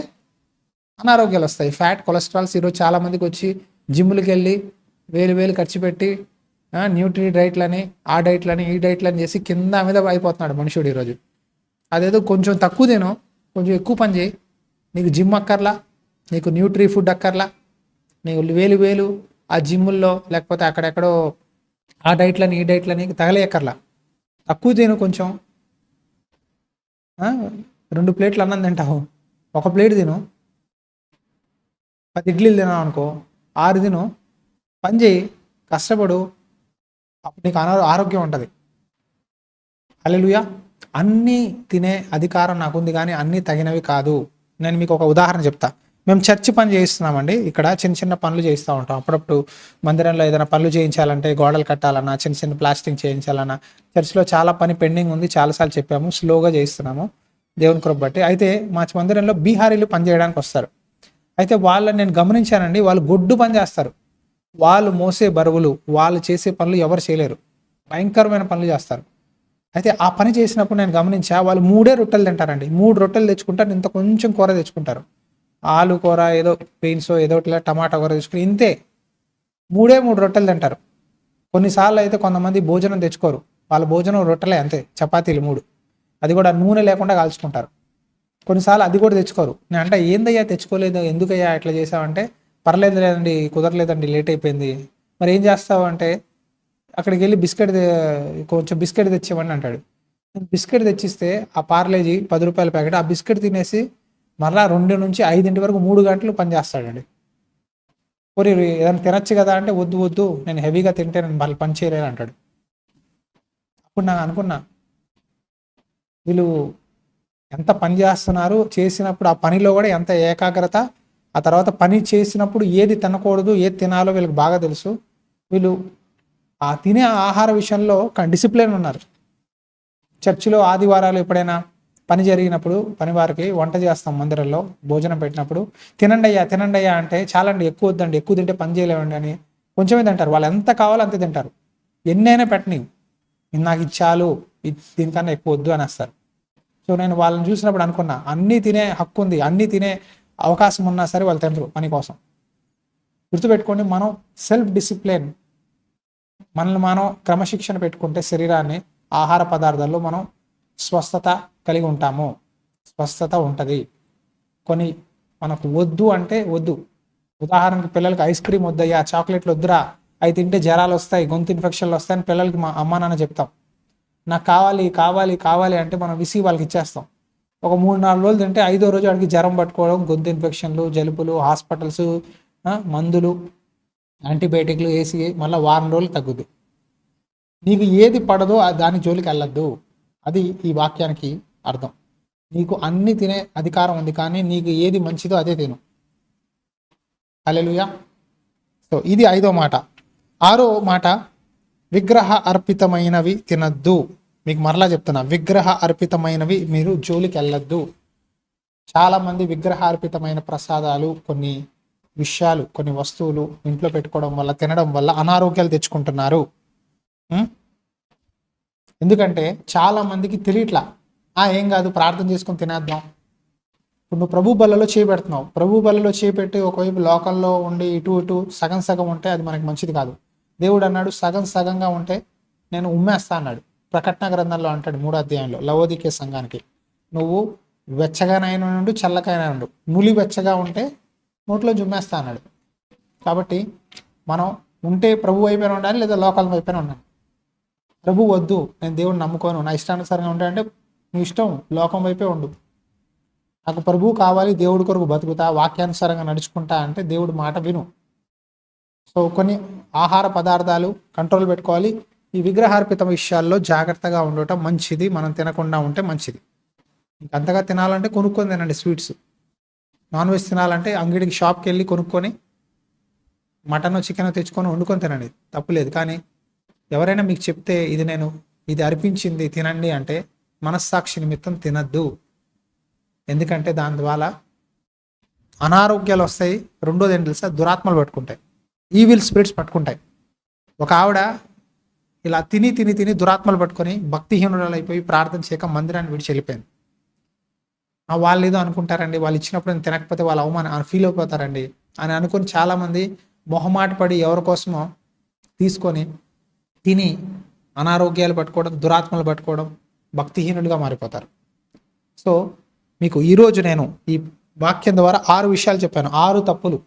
అనారోగ్యాలు వస్తాయి. Fat, cholesterols. ఈరోజు చాలామందికి వచ్చి జిమ్లకి వెళ్ళి వేలు ఖర్చు పెట్టి న్యూట్రీ డైట్లని, ఆ డైట్లని, ఈ డైట్లని చేసి కింద మీద అయిపోతున్నాడు మనుషుడు ఈరోజు. అదేదో కొంచెం తక్కువ తిను, కొంచెం ఎక్కువ పని చేయి. నీకు జిమ్ అక్కర్లా, నీకు న్యూట్రీ ఫుడ్ అక్కర్లా, నీకు వేలు ఆ జిమ్ముల్లో లేకపోతే అక్కడెక్కడో ఆ డైట్లని ఈ డైట్లని తగలేయక్కర్లా. తక్కువ తిను కొంచెం. 2 ప్లేట్లు అన్నం తింటావు, 1 ప్లేట్ తిను. 10 ఇడ్లీలు తినావు అనుకో, 6 తిను. పని చేయి, కష్టపడు, అప్పుడు నీకు ఆరోగ్యం ఉంటుంది. హల్లెలూయా. అన్నీ తినే అధికారం నాకుంది, కానీ అన్నీ తగినవి కాదు. నేను మీకు ఒక ఉదాహరణ చెప్తా. మేము చర్చి పని చేయిస్తున్నామండి. ఇక్కడ చిన్న పనులు చేస్తూ ఉంటాం. అప్పుడప్పుడు మందిరంలో ఏదైనా పనులు చేయించాలంటే, గోడలు కట్టాలన్నా, చిన్న ప్లాస్టింగ్ చేయించాలన్నా, చర్చిలో చాలా పని పెండింగ్ ఉంది. చాలాసార్లు చెప్పాము, స్లోగా చేయిస్తున్నాము దేవుని కృప బట్టి. అయితే మా మందిరంలో బీహారీలు పని చేయడానికి వస్తారు. అయితే వాళ్ళని నేను గమనించానండి, వాళ్ళు గొడ్డు పని చేస్తారు. వాళ్ళు మోసే బరువులు, వాళ్ళు చేసే పనులు ఎవరు చేయలేరు. భయంకరమైన పనులు చేస్తారు. అయితే ఆ పని చేసినప్పుడు నేను గమనించా, వాళ్ళు 3 రొట్టెలు తింటారండి. 3 రొట్టెలు తెచ్చుకుంటారు, ఇంత కొంచెం కూర తెచ్చుకుంటారు. ఆలు కూర, ఏదో బీన్స్, ఏదో టమాటా కూర తెచ్చుకుని ఇంతే 3 రొట్టెలు తింటారు. కొన్నిసార్లు అయితే కొంతమంది భోజనం తెచ్చుకోరు, వాళ్ళ భోజనం రొట్టెలే అంతే, చపాతీలు 3, అది కూడా నూనె లేకుండా కాల్చుకుంటారు. కొన్నిసార్లు అది కూడా తెచ్చుకోరు. నేను అంటే ఏందయ్యా తెచ్చుకోలేదు, ఎందుకయ్యా ఇట్లా చేసావంటే, పర్లేదు లేదండి, కుదరలేదండి, లేట్ అయిపోయింది. మరి ఏం చేస్తావు అంటే, అక్కడికి వెళ్ళి కొంచెం బిస్కెట్ తెచ్చేవాడిని అంటాడు. నేను బిస్కెట్ తెచ్చిస్తే ఆ పార్లేజీ 10 రూపాయల ప్యాకెట్, ఆ బిస్కెట్ తినేసి మరలా 2 నుంచి 5 వరకు 3 గంటలు పనిచేస్తాడండి. పోనీ ఏదైనా తినచ్చు కదా అంటే, వద్దు నేను హెవీగా తింటే నేను మళ్ళీ పని చేయలేను అంటాడు. అప్పుడు నాకు అనుకున్నా, వీళ్ళు ఎంత పని చేస్తున్నారు, చేసినప్పుడు ఆ పనిలో కూడా ఎంత ఏకాగ్రత, ఆ తర్వాత పని చేసినప్పుడు ఏది తినకూడదు, ఏది తినాలో వీళ్ళకి బాగా తెలుసు. వీళ్ళు ఆ తినే ఆహార విషయంలో డిసిప్లిన్ ఉన్నారు. చర్చిలో ఆదివారాలు ఎప్పుడైనా పని జరిగినప్పుడు పని వారికి వంట చేస్తాం, మందిరంలో భోజనం పెట్టినప్పుడు, తినండి అయ్యా అంటే, చాలండి, ఎక్కువ వద్దండి, ఎక్కువ తింటే పని చేయలేమండి అని కొంచెమే తింటారు. వాళ్ళు ఎంత కావాలో అంతే తింటారు. ఎన్నైనా పెట్టని, నాకు ఇచ్చాలు, దీనికన్నా ఎక్కువ వద్దు అనేస్తారు. సో నేను వాళ్ళని చూసినప్పుడు అనుకున్నా, అన్నీ తినే హక్కు ఉంది, అన్నీ తినే అవకాశం ఉన్నా సరే వాళ్ళు తినరు పని కోసం. గుర్తుపెట్టుకోండి, మనం సెల్ఫ్ డిసిప్లిన్, మనల్ని మనం క్రమశిక్షణ పెట్టుకుంటే శరీరాన్ని, ఆహార పదార్థాల్లో మనం స్వస్థత కలిగి ఉంటాము. స్వస్థత ఉంటుంది. కొన్ని మనకు వద్దు అంటే వద్దు. ఉదాహరణకు పిల్లలకి ఐస్ క్రీమ్ వద్దయ్యా, చాక్లెట్లు వద్దురా, అవి తింటే జ్వరాలు వస్తాయి, గొంతు ఇన్ఫెక్షన్లు వస్తాయని పిల్లలకి మా అమ్మ నాన్న చెప్తాం. నాకు కావాలి అంటే మనం విసిగి వాళ్ళకి ఇచ్చేస్తాం. ఒక 3-4 రోజులు తింటే 5వ రోజు వాడికి జ్వరం పట్టుకోవడం, గొంతు ఇన్ఫెక్షన్లు, జలుబులు, హాస్పిటల్స్, మందులు, యాంటీబయాటిక్లు వేసి మళ్ళీ వారం రోజులు తగ్గుద్ది. నీకు ఏది పడదో దాని జోలికి వెళ్ళొద్దు. అది ఈ వాక్యానికి అర్థం. నీకు అన్ని తినే అధికారం ఉంది, కానీ నీకు ఏది మంచిదో అదే తిను. హల్లెలూయా. సో ఇది 5వ మాట. 6వ మాట, విగ్రహ అర్పితమైనవి తినద్దు. మీకు మరలా చెప్తున్నా, విగ్రహ అర్పితమైనవి మీరు జోలికి వెళ్ళొద్దు. చాలామంది విగ్రహ అర్పితమైన ప్రసాదాలు, కొన్ని విషయాలు, కొన్ని వస్తువులు ఇంట్లో పెట్టుకోవడం వల్ల, తినడం వల్ల అనారోగ్యాలు తెచ్చుకుంటున్నారు. ఎందుకంటే చాలా మందికి తెలియట్లా, ఏం కాదు ప్రార్థన చేసుకుని తినేద్దాం. ఇప్పుడు నువ్వు ప్రభు బల్లలో చేపెడుతున్నావు, ప్రభు బల్లలో చేపెట్టి ఒకవైపు లోకల్లో ఉండి ఇటు సగం ఉంటే అది మనకి మంచిది కాదు. దేవుడు అన్నాడు, సగంగా ఉంటే నేను ఉమ్మేస్తా అన్నాడు. ప్రకటన గ్రంథంలో అంటాడు 3వ అధ్యాయంలో లవోదికే సంఘానికి, నువ్వు వెచ్చగానైనా ఉండు, చల్లకైనా ఉండు, నులి వెచ్చగా ఉంటే నోట్లో జుమ్మేస్తా అన్నాడు. కాబట్టి మనం ఉంటే ప్రభు వైపైన ఉండాలి, లేదా లోకాల వైపైన ఉండాలి. ప్రభు వద్దు, నేను దేవుడిని నమ్ముకోను, నా ఇష్టానుసారంగా ఉంటాయంటే నీ ఇష్టం, లోకం వైపే ఉండు. నాకు ప్రభు కావాలి, దేవుడి కొరకు బతుకుతా, వాక్యానుసారంగా నడుచుకుంటా అంటే దేవుడి మాట విను. సో కొన్ని ఆహార పదార్థాలు కంట్రోల్ పెట్టుకోవాలి. ఈ విగ్రహార్పిత విషయాల్లో జాగ్రత్తగా ఉండటం మంచిది. మనం తినకుండా ఉంటే మంచిది. మీకు అంతగా తినాలంటే కొనుక్కొని తినండి. స్వీట్స్, నాన్ వెజ్ తినాలంటే అంగడికి, షాప్కి వెళ్ళి కొనుక్కొని మటన్ చికెన్ తెచ్చుకొని వండుకొని తినండి, తప్పులేదు. కానీ ఎవరైనా మీకు చెప్తే ఇది అర్పించింది తినండి అంటే మనస్సాక్షి నిమిత్తం తినద్దు. ఎందుకంటే దాని ద్వారా అనారోగ్యాలు వస్తాయి. రెండోది ఏంటి తెలుసా? దురాత్మలు పట్టుకుంటాయి, ఈవిల్ స్పిరిట్స్ పట్టుకుంటాయి. ఒక ఆవిడ ఇలా తిని తిని తిని దురాత్మలు పట్టుకొని భక్తిహీనురాలు అయిపోయి ప్రార్థన చేయక మందిరాన్ని విడిచి వెళ్ళిపోయింది. వాళ్ళు ఏదో అనుకుంటారండి, వాళ్ళు ఇచ్చినప్పుడు నేను తినకపోతే వాళ్ళు అవమానం ఫీల్ అయిపోతారండి అని అనుకుని చాలామంది మొహమాట పడి ఎవరి కోసమో తీసుకొని తిని అనారోగ్యాలు పట్టుకోవడం, దురాత్మలు పట్టుకోవడం, భక్తిహీనులుగా మారిపోతారు. సో మీకు ఈరోజు నేను ఈ వాక్యం ద్వారా 6 విషయాలు చెప్పాను. 6 తప్పులు.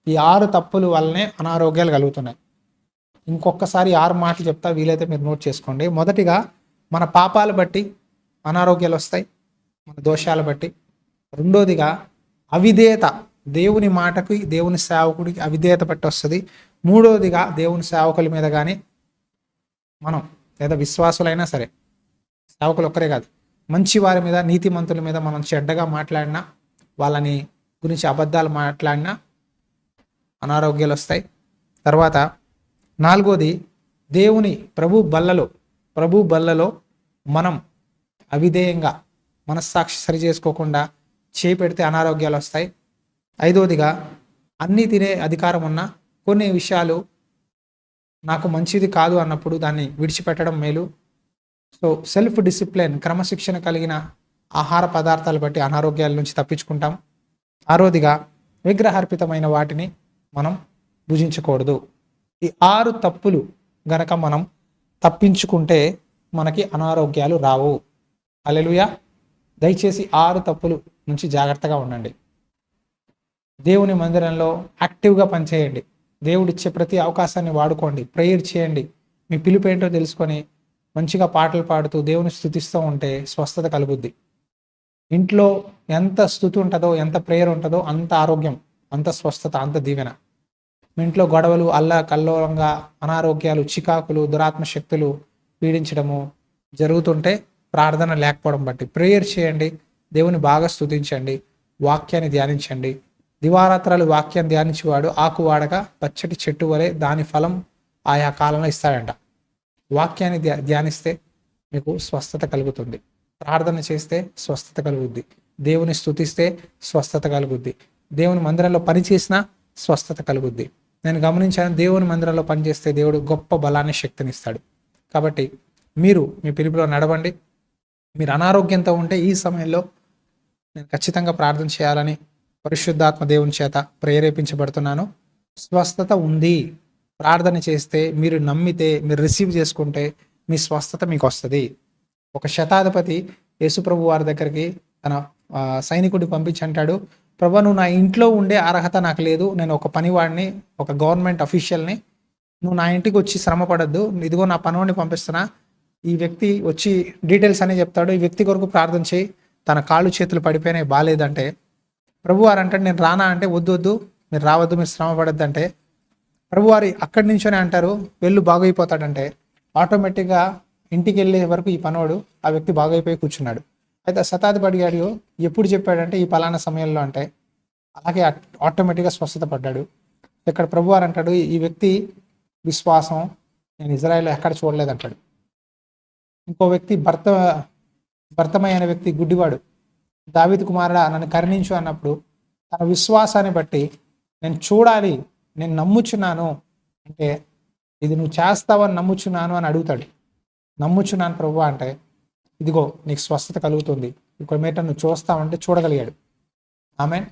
ఈ 6 తప్పులు వల్లనే అనారోగ్యాలు కలుగుతున్నాయి. ఇంకొకసారి 6 మాటలు చెప్తా, వీలైతే మీరు నోట్ చేసుకోండి. మొదటిగా, మన పాపాలు బట్టి అనారోగ్యాలు వస్తాయి, మన దోషాలు బట్టి. రెండోదిగా, అవిధేయత, దేవుని మాటకి దేవుని సేవకుడికి అవిధేయత బట్టి వస్తుంది. మూడోదిగా, దేవుని సేవకుల మీద కానీ మనం లేదా విశ్వాసులైనా సరే, సేవకులు ఒక్కరే కాదు, మంచి వారి మీద, నీతిమంతుల మీద మనం చెడ్డగా మాట్లాడినా, వాళ్ళని గురించి అబద్ధాలు మాట్లాడినా అనారోగ్యాలు వస్తాయి. తర్వాత 4వది, దేవుని ప్రభు బల్లలో మనం అవిధేయంగా మనస్సాక్షి సరి చేసుకోకుండా చేపెడితే అనారోగ్యాలు వస్తాయి. 5వదిగా, అన్నీ తినే అధికారం ఉన్న కొన్ని విషయాలు నాకు మంచిది కాదు అన్నప్పుడు దాన్ని విడిచిపెట్టడం మేలు. సో సెల్ఫ్ డిసిప్లిన్, క్రమశిక్షణ కలిగిన ఆహార పదార్థాలు బట్టి అనారోగ్యాల నుంచి తప్పించుకుంటాం. 6వదిగా, విగ్రహార్పితమైన వాటిని మనం భుజించకూడదు. ఈ 6 తప్పులు గనక మనం తప్పించుకుంటే మనకి అనారోగ్యాలు రావు. హల్లెలూయా. దయచేసి 6 తప్పులు నుంచి జాగ్రత్తగా ఉండండి. దేవుని మందిరంలో యాక్టివ్గా పనిచేయండి. దేవుడిచ్చే ప్రతి అవకాశాన్ని వాడుకోండి. ప్రేయర్ చేయండి. మీ పిలుపు ఏంటో తెలుసుకొని మంచిగా పాటలు పాడుతూ దేవుని స్తుతిస్తూ ఉంటే స్వస్థత కలుగుద్ది. ఇంట్లో ఎంత స్తుతి ఉంటుందో, ఎంత ప్రేయర్ ఉంటుందో అంత ఆరోగ్యం, అంత స్వస్థత, అంత దీవెన. మీ ఇంట్లో గొడవలు, కల్లోలంగా అనారోగ్యాలు, చికాకులు, దురాత్మ శక్తులు పీడించడము జరుగుతుంటే ప్రార్థన లేకపోవడం బట్టి ప్రేయర్ చేయండి. దేవుని బాగా స్తుతించండి. వాక్యాన్ని ధ్యానించండి. దివారాత్రాలు వాక్యాన్ని ధ్యానించేవాడు ఆకు వాడక పచ్చటి చెట్టు వలె దాని ఫలం ఆయా కాలంలో ఇస్తాడంట. వాక్యాన్ని ధ్యానిస్తే మీకు స్వస్థత కలుగుతుంది. ప్రార్థన చేస్తే స్వస్థత కలుగుద్ది. దేవుని స్తుతిస్తే స్వస్థత కలుగుద్ది. దేవుని మందిరంలో పని చేసినా స్వస్థత కలుగుద్ది. నేను గమనించాను, దేవుని మందిరంలో పనిచేస్తే దేవుడు గొప్ప బలాన్ని, శక్తిని ఇస్తాడు. కాబట్టి మీరు మీ పిలుపులో నడవండి. మీరు అనారోగ్యంతో ఉంటే ఈ సమయంలో నేను ఖచ్చితంగా ప్రార్థన చేయాలని పరిశుద్ధాత్మ దేవుని చేత ప్రేరేపించబడుతున్నాను. స్వస్థత ఉంది. ప్రార్థన చేస్తే, మీరు నమ్మితే, మీరు రిసీవ్ చేసుకుంటే మీ స్వస్థత మీకు వస్తుంది. ఒక శతాధిపతి యేసుప్రభు వారి దగ్గరికి తన సైనికుడిని పంపించి అంటాడు, ప్రభు, నువ్వు నా ఇంట్లో ఉండే అర్హత నాకు లేదు. నేను ఒక పనివాడిని, ఒక గవర్నమెంట్ అఫీషియల్ని. నువ్వు నా ఇంటికి వచ్చి శ్రమ పడద్దు. ఇదిగో నా పనివాడిని పంపిస్తున్నా. ఈ వ్యక్తి వచ్చి డీటెయిల్స్ అనే చెప్తాడు. ఈ వ్యక్తి కొరకు ప్రార్థన చేయి. తన కాళ్ళు చేతులు పడిపోయినాయి, బాగాలేదంటే ప్రభువారు అంటాడు, నేను రానా అంటే వద్దు, మీరు రావద్దు, మీరు శ్రమ పడద్దు అంటే ప్రభువారి అక్కడి నుంచోనే అంటారు, వెళ్ళు బాగైపోతాడంటే ఆటోమేటిక్గా ఇంటికి వెళ్ళే వరకు ఈ పనోడు ఆ వ్యక్తి బాగైపోయి కూర్చున్నాడు. అయితే శతాధిపతి అడిగాడు, ఎప్పుడు చెప్పాడంటే ఈ పలానా సమయంలో అంటే, అలాగే ఆటోమేటిక్గా స్వస్థత పడ్డాడు. ఇక్కడ ప్రభువారు అంటాడు, ఈ వ్యక్తి విశ్వాసం నేను ఇజ్రాయెల్లో ఎక్కడ చూడలేదంటాడు. ఇంకో వ్యక్తి భర్తమయ్య అనే వ్యక్తి గుడ్డివాడు, దావీదు కుమారుడా నన్ను కరుణించు అన్నప్పుడు తన విశ్వాసాన్ని బట్టి నేను చూడాలి, నేను నమ్ముచున్నాను అంటే, ఇది నువ్వు చేస్తావని నమ్ముచున్నాను అని అడుగుతాడు. నమ్ముచున్నాను ప్రభువా అంటే, ఇదిగో నీకు స్వస్థత కలుగుతుంది, ఇక్కడ మీట నువ్వు చూస్తావంటే చూడగలిగాడు. ఆమేన్.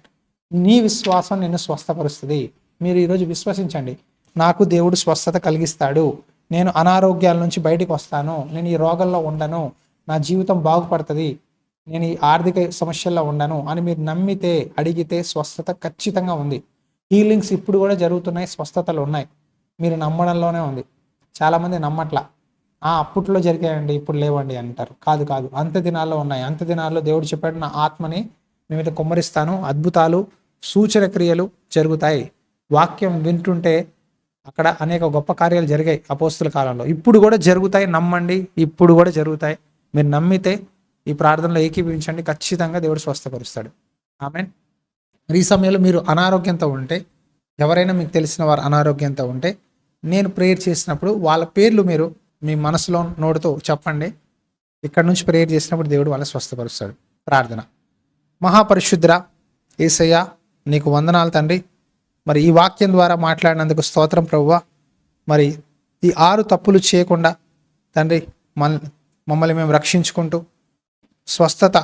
నీ విశ్వాసం నిన్ను స్వస్థపరుస్తుంది. మీరు ఈరోజు విశ్వసించండి, నాకు దేవుడు స్వస్థత కలిగిస్తాడు, నేను అనారోగ్యాల నుంచి బయటికి వస్తాను, నేను ఈ రోగంలో ఉండను, నా జీవితం బాగుపడుతుంది, నేను ఈ ఆర్థిక సమస్యల్లో ఉండను అని మీరు నమ్మితే, అడిగితే స్వస్థత ఖచ్చితంగా ఉంది. హీలింగ్స్ ఇప్పుడు కూడా జరుగుతున్నాయి, స్వస్థతలు ఉన్నాయి. మీరు నమ్మడంలోనే ఉంది. చాలామంది నమ్మట్లా, అప్పట్లో జరిగాయండి ఇప్పుడు లేవండి అంటారు. కాదు, అంత దినాల్లో ఉన్నాయి. అంత దినాల్లో దేవుడు చెప్పాడు, నా ఆత్మని మీ మీద కుమ్మరిస్తాను, అద్భుతాలు, సూచన క్రియలు జరుగుతాయి. వాక్యం వింటుంటే అక్కడ అనేక గొప్ప కార్యాలు జరిగాయి అపోస్తుల కాలంలో. ఇప్పుడు కూడా జరుగుతాయి, నమ్మండి. ఇప్పుడు కూడా జరుగుతాయి. మీరు నమ్మితే ఈ ప్రార్థనలో ఏకీభవించండి, ఖచ్చితంగా దేవుడు స్వస్థపరుస్తాడు. ఆమేన్. ఈ సమయంలో మీరు అనారోగ్యంతో ఉంటే, ఎవరైనా మీకు తెలిసిన వారు అనారోగ్యంతో ఉంటే నేను ప్రేయర్ చేసినప్పుడు వాళ్ళ పేర్లు మీరు మీ మనసులో నోటితో చెప్పండి. ఇక్కడ నుంచి ప్రేయర్ చేసినప్పుడు దేవుడు వాళ్ళని స్వస్థపరుస్తాడు. ప్రార్థన. మహాపరిశుద్ధుడా యేసయ్య, నీకు వందనాలు తండ్రి. మరి ఈ వాక్యం ద్వారా మాట్లాడినందుకు స్తోత్రం ప్రభువా. మరి ఈ 6 తప్పులు చేయకుండా తండ్రి మమ్మల్ని మేము రక్షించుకుంటూ స్వస్థత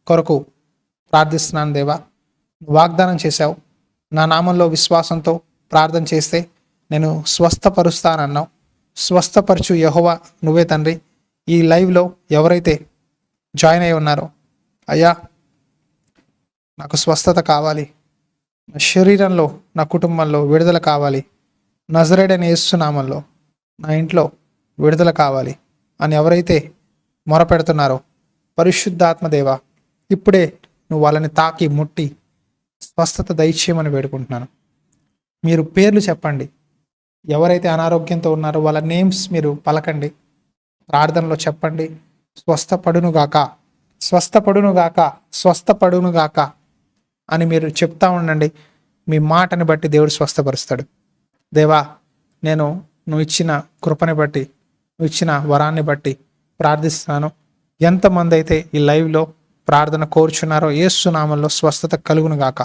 కొరకు ప్రార్థిస్తున్నాను దేవా. వాగ్దానం చేశావు, నా నామంలో విశ్వాసంతో ప్రార్థన చేస్తే నేను స్వస్థపరుస్తానన్నావు. స్వస్థపరచు యెహోవా నువ్వే తండ్రి. ఈ లైవ్లో ఎవరైతే జాయిన్ అయి ఉన్నారో అయ్యా, నాకు స్వస్థత కావాలి, నా శరీరంలో నా కుటుంబంలో విడుదల కావాలి, నజరేయుడైన యేసు నామంలో నా ఇంట్లో విడుదల కావాలి అని ఎవరైతే మొరపెడుతున్నారో పరిశుద్ధాత్మదేవా, ఇప్పుడే నువ్వు వాళ్ళని తాకి ముట్టి స్వస్థత దయచేయమని వేడుకుంటున్నాను. మీరు పేర్లు చెప్పండి. ఎవరైతే అనారోగ్యంతో ఉన్నారో వాళ్ళ నేమ్స్ మీరు పలకండి, ప్రార్థనలో చెప్పండి. స్వస్థపడునుగాక, స్వస్థపడునుగాక, స్వస్థపడునుగాక అని మీరు చెప్తా ఉండండి. మీ మాటని బట్టి దేవుడు స్వస్థపరుస్తాడు. దేవా, నువ్వు ఇచ్చిన కృపని బట్టి, నువ్వు ఇచ్చిన వరాన్ని బట్టి ప్రార్థిస్తున్నాను. ఎంతమంది అయితే ఈ లైవ్లో ప్రార్థన కోరుచున్నారో యేసు నామములో స్వస్థత కలుగునుగాక.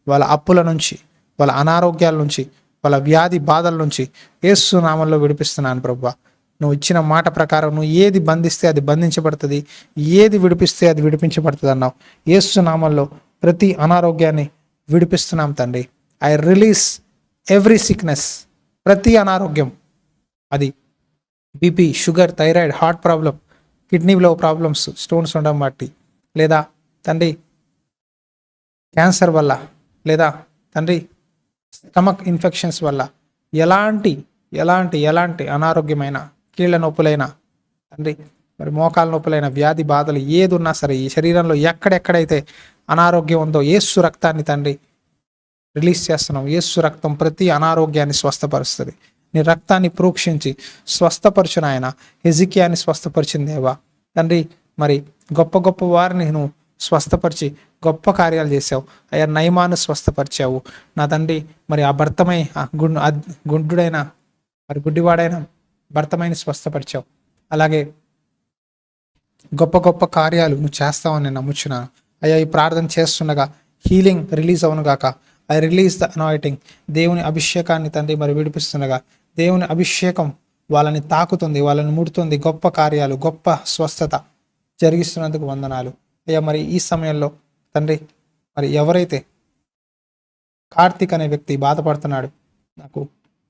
వాళ్ళ అప్పుల నుంచి, వాళ్ళ అనారోగ్యాల నుంచి, వాళ్ళ వ్యాధి బాధల నుంచి యేసు నామములో విడిపిస్తున్నాను ప్రభువా. నువ్వు ఇచ్చిన మాట ప్రకారం నువ్వు ఏది బంధిస్తే అది బంధించబడుతుంది, ఏది విడిపిస్తే అది విడిపించబడుతుంది అన్నావు. యేసు నామములో ప్రతి అనారోగ్యాన్ని విడిపిస్తున్నాం తండ్రి. ఐ రిలీజ్ ఎవ్రీ సిక్నెస్, ప్రతి అనారోగ్యం, అది BP, sugar, thyroid, heart problem, కిడ్నీలో ప్రాబ్లమ్స్, స్టోన్స్ ఉండడం బట్టి, లేదా తండ్రి క్యాన్సర్ వల్ల, లేదా తండ్రి స్టమక్ ఇన్ఫెక్షన్స్ వల్ల, ఎలాంటి ఎలాంటి ఎలాంటి అనారోగ్యమైన, కీళ్ళ నొప్పులైన తండ్రి, మరి మోకాల నొప్పులైన, వ్యాధి బాధలు ఏది ఉన్నా సరే ఈ శరీరంలో ఎక్కడెక్కడైతే అనారోగ్యం ఉందో యేసు రక్తాన్ని తండ్రి రిలీజ్ చేస్తున్నాం. యేసు రక్తం ప్రతి అనారోగ్యాన్ని స్వస్థపరుస్తుంది. నీ రక్తాన్ని ప్రోక్షించి స్వస్థపరచు నాయన. హెజికియాని స్వస్థపరిచింది దేవా తండ్రి. మరి గొప్ప గొప్ప వారిని నువ్వు స్వస్థపరిచి గొప్ప కార్యాలు చేసావు అయ్యా. నయమాను స్వస్థపరిచావు నా తండ్రి. మరి ఆ భర్తమై గుడ్డుడైన మరి గుడ్డివాడైన భర్తమైని స్వస్థపరిచావు. అలాగే గొప్ప గొప్ప కార్యాలు నువ్వు చేస్తావని నేను నమ్ముచున్నాను అయ్యా. ఈ ప్రార్థన చేస్తుండగా హీలింగ్ రిలీజ్ అవునుగాక. I release the anointing. దేవుని అభిషేకాన్ని తండ్రి మరి విడిపిస్తుండగా దేవుని అభిషేకం వాళ్ళని తాకుతుంది, వాళ్ళని ముడుతుంది. గొప్ప కార్యాలు, గొప్ప స్వస్థత జరిగిస్తున్నందుకు వందనాలు అయ్యా. మరి ఈ సమయంలో తండ్రి మరి ఎవరైతే కార్తీక్ అనే వ్యక్తి బాధపడుతున్నాడు, నాకు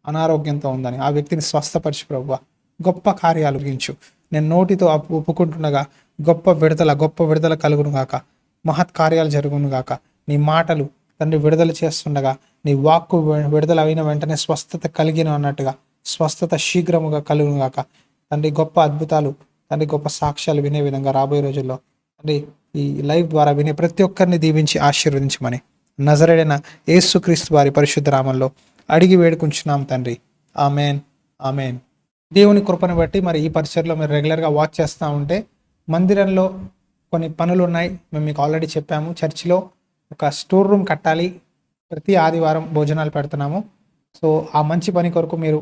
అనారోగ్యంతో ఉందని, ఆ వ్యక్తిని స్వస్థపరిచి ప్రభువా గొప్ప కార్యాలు గించు. నేను నోటితో ఒప్పుకుంటుండగా గొప్ప విడుదల కలుగునుగాక. మహత్ కార్యాలు జరుగునుగాక. నీ మాటలు తండ్రి విడుదల చేస్తుండగా నీ వాక్కు విడుదల అయిన వెంటనే స్వస్థత కలిగిన అన్నట్టుగా స్వస్థత శీఘ్రముగా కలుగునుగాక తండ్రి. గొప్ప అద్భుతాలు తండ్రి, గొప్ప సాక్ష్యాలు వినే విధంగా రాబోయే రోజుల్లో తండ్రి ఈ లైవ్ ద్వారా వినే ప్రతి ఒక్కరిని దీవించి ఆశీర్వదించమని నజరేయుడైన యేసుక్రీస్తు వారి పరిశుద్ధ నామములో అడిగి వేడుకుంటున్నాం తండ్రి. Amen, amen. దేవుని కృపను బట్టి మరి ఈ పరిచర్లో మీరు రెగ్యులర్గా వాచ్ చేస్తూ ఉంటే మందిరంలో కొన్ని పనులు ఉన్నాయి. మేము మీకు ఆల్రెడీ చెప్పాము. చర్చిలో ఒక స్టోర్ రూమ్ కట్టాలి. ప్రతి ఆదివారం భోజనాలు పెడుతున్నాము. సో ఆ మంచి పని కొరకు మీరు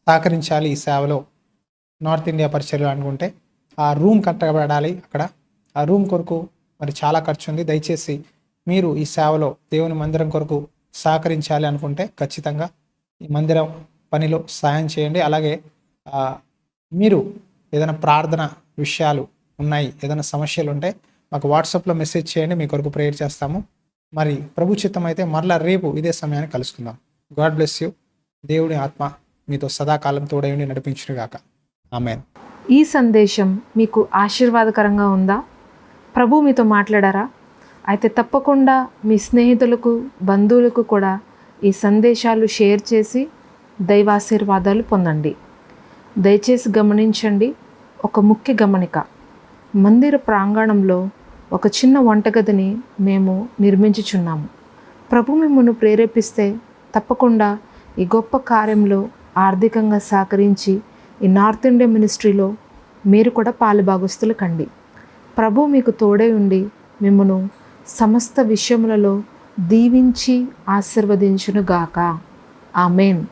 సహకరించాలి. ఈ సేవలో నార్త్ ఇండియా పరిచర్లు అనుకుంటే ఆ రూమ్ కట్టబడాలి. అక్కడ ఆ రూమ్ కొరకు మరి చాలా ఖర్చు ఉంది. దయచేసి మీరు ఈ సేవలో దేవుని మందిరం కొరకు సహకరించాలి అనుకుంటే ఖచ్చితంగా ఈ మందిరం పనిలో సహాయం చేయండి. అలాగే మీరు ఏదైనా ప్రార్థన విషయాలు ఉన్నాయి, ఏదైనా సమస్యలు ఉంటే మాకు వాట్సాప్లో మెసేజ్ చేయండి, మీ కొరకు ప్రేయర్ చేస్తాము. మరి ప్రభు చిత్తం అయితే మరలా రేపు ఇదే సమయాన్ని కలుసుకుందాం. God bless you. దేవుడి ఆత్మ మీతో సదాకాలం తోడైండి నడిపించునుగాక. ఆమెన్. ఈ సందేశం మీకు ఆశీర్వాదకరంగా ఉందా? ప్రభు మీతో మాట్లాడారా? అయితే తప్పకుండా మీ స్నేహితులకు, బంధువులకు కూడా ఈ సందేశాలు షేర్ చేసి దైవాశీర్వాదాలు పొందండి. దయచేసి గమనించండి, ఒక ముఖ్య గమనిక. మందిర ప్రాంగణంలో ఒక చిన్న వంటగదిని మేము నిర్మించుచున్నాము. ప్రభు మిమ్మల్ని ప్రేరేపిస్తే తప్పకుండా ఈ గొప్ప కార్యంలో ఆర్థికంగా సహకరించి ఈ నార్త్ ఇండియా మినిస్ట్రీలో మీరు కూడా పాలుభాగస్తులు కండి. ప్రభు మీకు తోడై ఉండి మిమ్మను సమస్త విషయములలో దీవించి ఆశీర్వదించునుగాక. ఆమెన్.